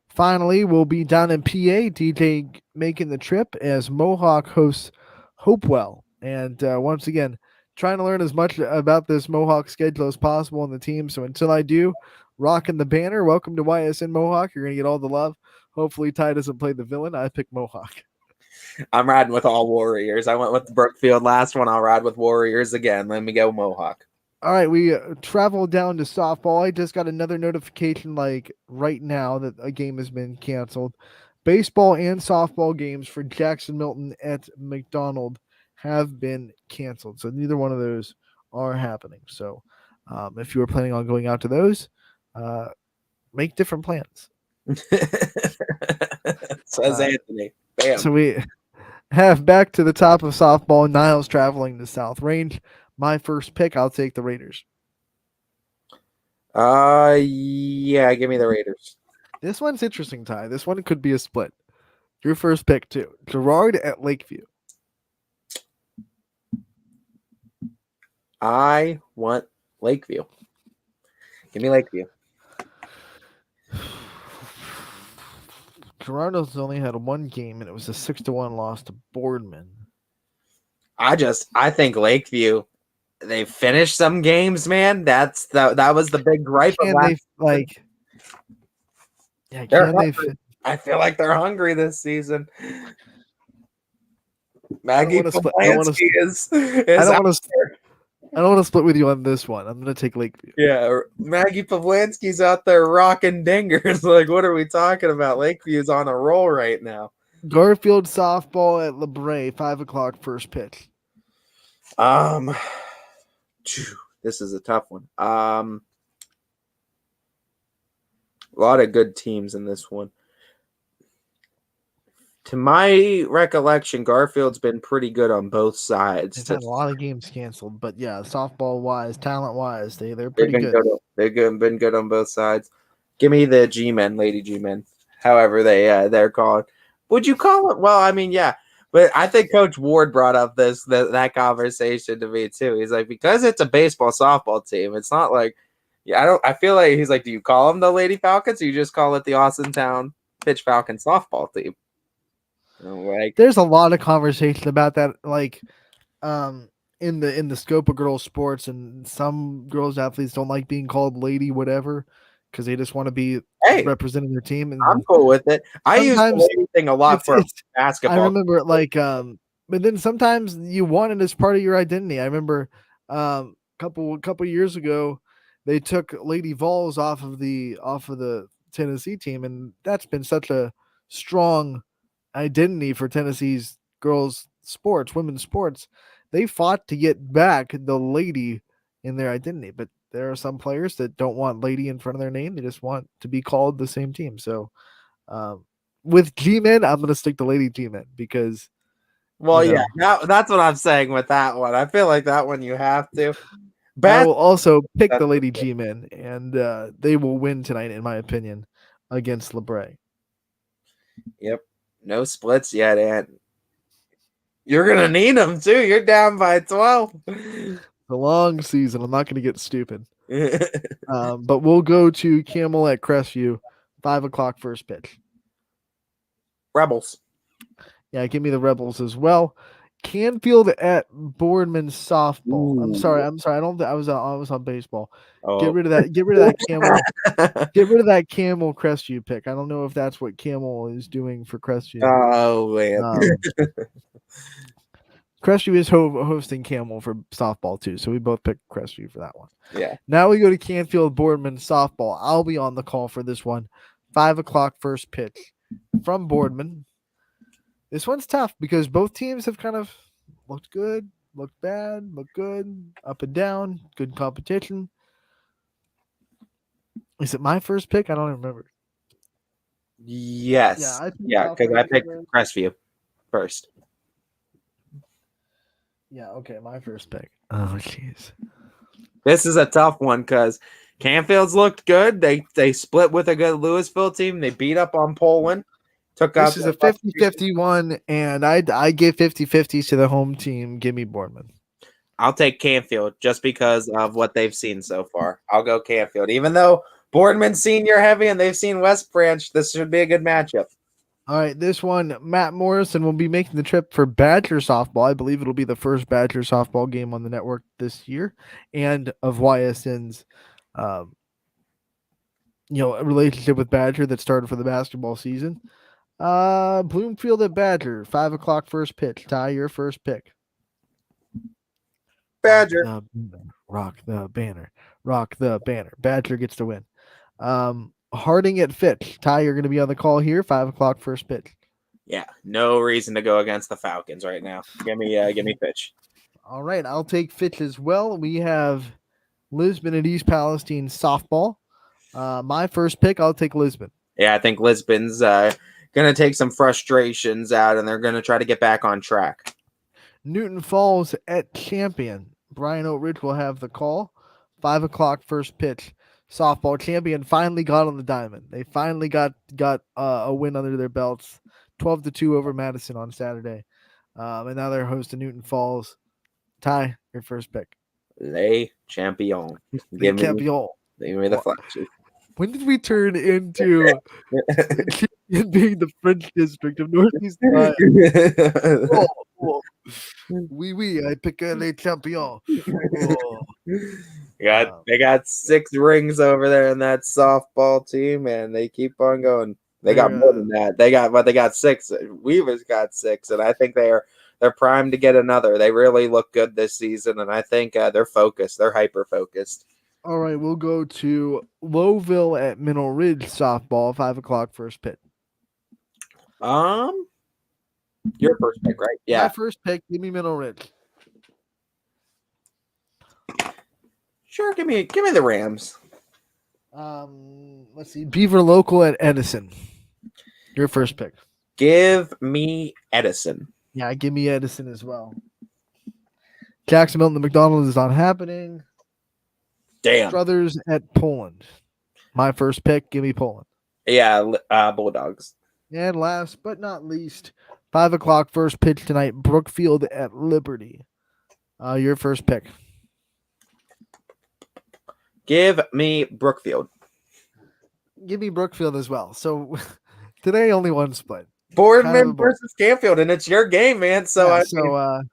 Finally, we'll be down in PA. DJ making the trip as Mohawk hosts Hopewell. And once again, trying to learn as much about this Mohawk schedule as possible on the team. So until I do, rocking the banner. Welcome to YSN Mohawk. You're gonna get all the love. Hopefully, Ty doesn't play the villain. I pick Mohawk. I'm riding with all Warriors. I went with Brookfield last one. I'll ride with Warriors again. Let me go Mohawk. All right, we travel down to softball. I just got another notification like right now that a game has been canceled. Baseball and softball games for Jackson Milton at McDonald have been canceled. So neither one of those are happening. So if you were planning on going out to those, make different plans. Says Anthony. Bam. So we have back to the top of softball. Niles traveling to South Range. My first pick, I'll take the Raiders. Yeah, give me the Raiders. This one's interesting, Ty. This one could be a split. Your first pick, too. Gerard at Lakeview. I want Lakeview. Give me Lakeview. Gerardo's only had one game, and it was a 6-1 loss to Boardman. I think Lakeview, they finished some games, man. That was the big gripe of last I feel like they're hungry this season. Maggie Polanski is I don't want to split with you on this one. I'm going to take Lakeview. Yeah, Maggie Pavlansky's out there rocking dingers. Like, what are we talking about? Lakeview's on a roll right now. Garfield softball at LeBray, 5 o'clock first pitch. This is a tough one. A lot of good teams in this one. To my recollection, Garfield's been pretty good on both sides. They've had a lot of games canceled, but yeah, softball wise, talent wise, they're pretty good. They've been good on both sides. Give me the G-men, Lady G-men, however they're called. Would you call it? Well, I mean, yeah, but I think Coach Ward brought up that conversation to me too. He's like, because it's a baseball softball team, it's not like, I feel like he's like, do you call them the Lady Falcons, or you just call it the Austintown Pitch Falcon softball team? There's a lot of conversation about that, like in the scope of girls sports, and some girls athletes don't like being called lady whatever because they just want to be representing their team. And I'm cool with it. I use the lady thing a lot for basketball. I remember but then sometimes you want it as part of your identity. I remember couple years ago they took Lady Vols off of the Tennessee team, and that's been such a strong identity for Tennessee's girls sports, women's sports. They fought to get back the lady in their identity, but there are some players that don't want lady in front of their name. They just want to be called the same team. So with G-men, I'm going to stick to Lady G-men because that's what I'm saying with that one. I feel like that one you have to. I will also pick the Lady G-men, and they will win tonight, in my opinion, against LeBray. Yep. No splits yet, and you're going to need them, too. You're down by 12. The long season. I'm not going to get stupid. But we'll go to Camel at Crestview, 5 o'clock first pitch. Rebels. Yeah, give me the Rebels as well. Canfield at Boardman softball. I'm sorry. I don't. I was on baseball. Oh. Get rid of that. Get rid of that Camel. Get rid of that Camel Crestview pick. I don't know if that's what Camel is doing for Crestview. Oh man. Crestview is hosting Camel for softball too, so we both picked Crestview for that one. Yeah. Now we go to Canfield Boardman softball. I'll be on the call for this one. 5 o'clock first pitch from Boardman. This one's tough because both teams have kind of looked good, looked bad, looked good, up and down, good competition. Is it my first pick? I don't even remember. Yes. Yeah, because I picked Crestview first. Yeah, okay, my first pick. Oh, jeez. This is a tough one because Canfield's looked good. They split with a good Louisville team. They beat up on Poland. This is a 50-50 one, and I give 50-50s to the home team. Give me Boardman. I'll take Canfield just because of what they've seen so far. I'll go Canfield. Even though Boardman's senior heavy and they've seen West Branch, this should be a good matchup. All right, this one, Matt Morrison will be making the trip for Badger softball. I believe it'll be the first Badger softball game on the network this year, and of YSN's, a relationship with Badger that started for the basketball season. Bloomfield at Badger, 5:00 first pitch. Ty, your first pick. Badger. Rock the banner. Rock the banner. Badger gets to win. Harding at Fitch. Ty, you're going to be on the call here. 5:00 first pitch. Yeah, no reason to go against the Falcons right now. Give me Fitch. All right, I'll take Fitch as well. We have Lisbon at East Palestine softball. My first pick, I'll take Lisbon. Yeah, I think Lisbon's going to take some frustrations out, and they're going to try to get back on track. Newton Falls at Champion. Brian Oatridge will have the call. 5:00 first pitch. Softball. Champion finally got on the diamond. They finally got a win under their belts. 12-2 over Madison on Saturday. And now they're hosting Newton Falls. Ty, your first pick. Les Champions. Give me the flashes. When did we turn into being the French district of Northeast Ohio? Oui, I pick Les Champions. They got 6 rings over there in that softball team, and they keep on going. They got more than that. They got 6. Weaver's got 6, and I think they're primed to get another. They really look good this season, and I think they're focused. They're hyper focused. All right, we'll go to Lowville at Mineral Ridge softball. 5:00 first pitch. Your first pick, right? Yeah. My first pick. Give me Mineral Ridge. Sure, give me the Rams. Let's see. Beaver Local at Edison. Your first pick. Give me Edison. Yeah, give me Edison as well. Jackson Milton, the McDonald's is not happening. Damn. Struthers at Poland. My first pick. Give me Poland. Yeah, Bulldogs. And last but not least, 5:00 first pitch tonight. Brookfield at Liberty. Your first pick. Give me Brookfield. Give me Brookfield as well. So today only one split. Boardman versus Canfield, and it's your game, man. So,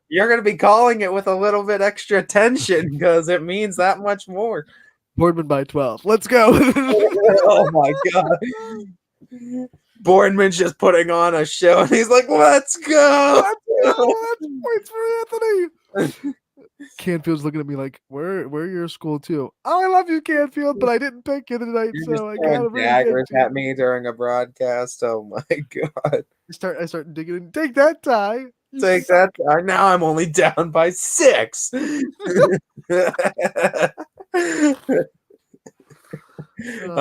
you're going to be calling it with a little bit extra tension because it means that much more. Boardman by 12. Let's go. Oh, my God. Boardman's just putting on a show, and he's like, let's go. Let's points for Anthony. Canfield's looking at me like, where are your school too? Oh, I love you, Canfield, but I didn't pick you tonight, so I got to daggers at me during a broadcast. Oh my God! I start digging in. Take that, Ty. Take that, Ty. Now I'm only down by 6.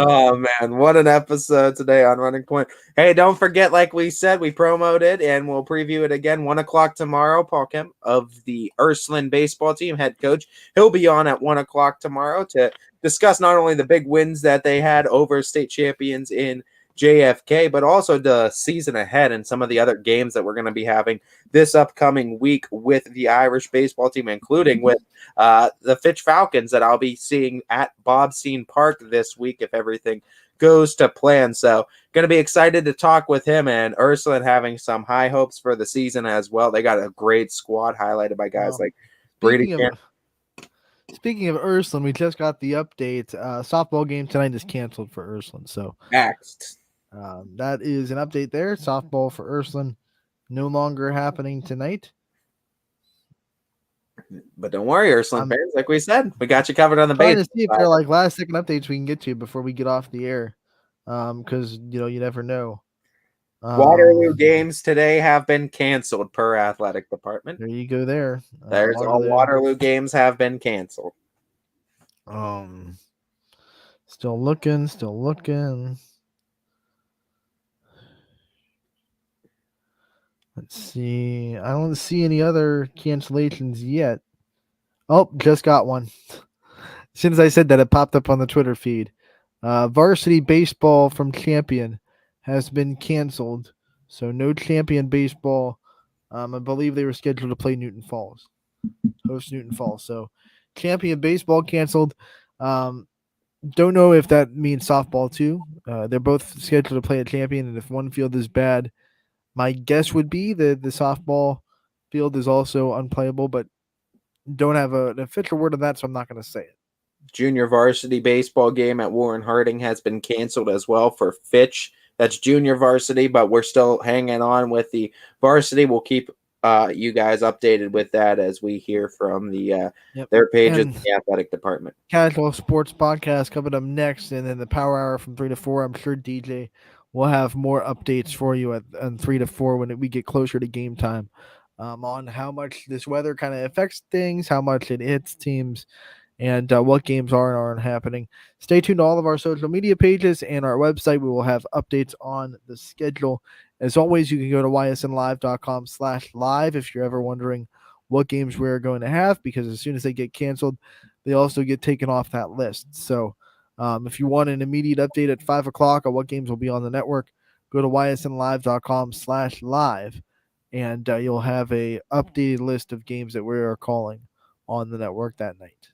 Oh man, what an episode today on Running Point. Hey, don't forget, like we said, we promoted and we'll preview it again 1:00 tomorrow. Paul Kemp of the Ursuline baseball team, head coach, he'll be on at 1:00 tomorrow to discuss not only the big wins that they had over state champions in JFK, but also the season ahead and some of the other games that we're going to be having this upcoming week with the Irish baseball team, including with the Fitch Falcons that I'll be seeing at Bobstein Park this week if everything goes to plan. So going to be excited to talk with him, and Ursuline having some high hopes for the season as well. They got a great squad highlighted by guys like Brady. Speaking of Ursuline, we just got the update. Softball game tonight is canceled for Ursuline. So next. That is an update there. Softball for Ursuline no longer happening tonight. But don't worry, Ursuline fans, like we said, we got you covered on the base. Trying to see if there are like last second updates we can get to before we get off the air. Because you never know. Waterloo games today have been canceled per athletic department. There you go there. There's Waterloo games have been canceled. Still looking. Let's see. I don't see any other cancellations yet. Oh, just got one. As soon as I said that, it popped up on the Twitter feed. Varsity baseball from Champion has been canceled. So no Champion baseball. I believe they were scheduled to play Newton Falls. Host Newton Falls. So Champion baseball canceled. Don't know if that means softball too. They're both scheduled to play a champion, and if one field is bad, my guess would be that the softball field is also unplayable, but don't have an official word on that, so I'm not going to say it. Junior varsity baseball game at Warren Harding has been canceled as well for Fitch. That's junior varsity, but we're still hanging on with the varsity. We'll keep you guys updated with that as we hear from the their pages in the athletic department. Casual Sports Podcast coming up next, and then the Power Hour from 3 to 4. I'm sure DJ will have more updates for you on 3 to 4 when we get closer to game time, on how much this weather kind of affects things, how much it hits teams, and what games are and aren't happening. Stay tuned to all of our social media pages and our website. We will have updates on the schedule. As always, you can go to ysnlive.com/live if you're ever wondering what games we're going to have, because as soon as they get canceled, they also get taken off that list. So if you want an immediate update at 5 o'clock on what games will be on the network, go to ysnlive.com/live, and you'll have a updated list of games that we are calling on the network that night.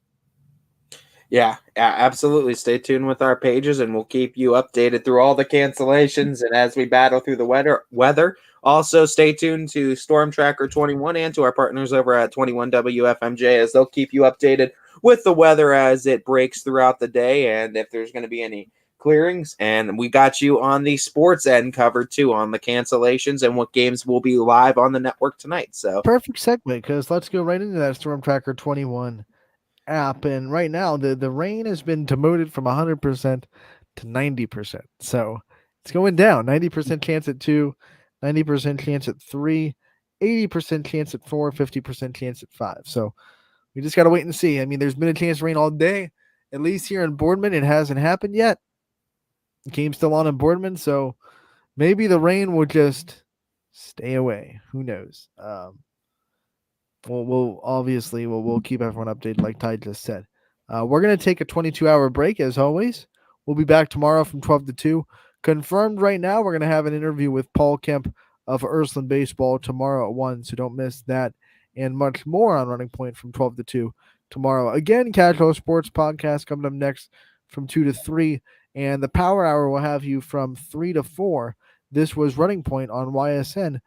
Yeah, absolutely. Stay tuned with our pages, and we'll keep you updated through all the cancellations and as we battle through the weather. Also, stay tuned to Storm Tracker 21 and to our partners over at 21 WFMJ, as they'll keep you updated with the weather as it breaks throughout the day and if there's going to be any clearings. And we got you on the sports end covered too, on the cancellations and what games will be live on the network tonight. So perfect segue, because let's go right into that Storm Tracker 21 app. And right now the rain has been demoted from 100% to 90%, so it's going down. 90% chance at 2, 90% chance at 3, 80% chance at 4, 50% chance at 5. So we just got to wait and see. I mean, there's been a chance of rain all day, at least here in Boardman. It hasn't happened yet. The game's still on in Boardman, so maybe the rain will just stay away. Who knows? We'll keep everyone updated, like Ty just said. We're going to take a 22-hour break, as always. We'll be back tomorrow from 12 to 2. Confirmed right now, we're going to have an interview with Paul Kemp of Ursuline Baseball tomorrow at 1, so don't miss that and much more on Running Point from 12 to 2 tomorrow. Again, Casual Sports Podcast coming up next from 2 to 3, and the Power Hour will have you from 3 to 4. This was Running Point on YSN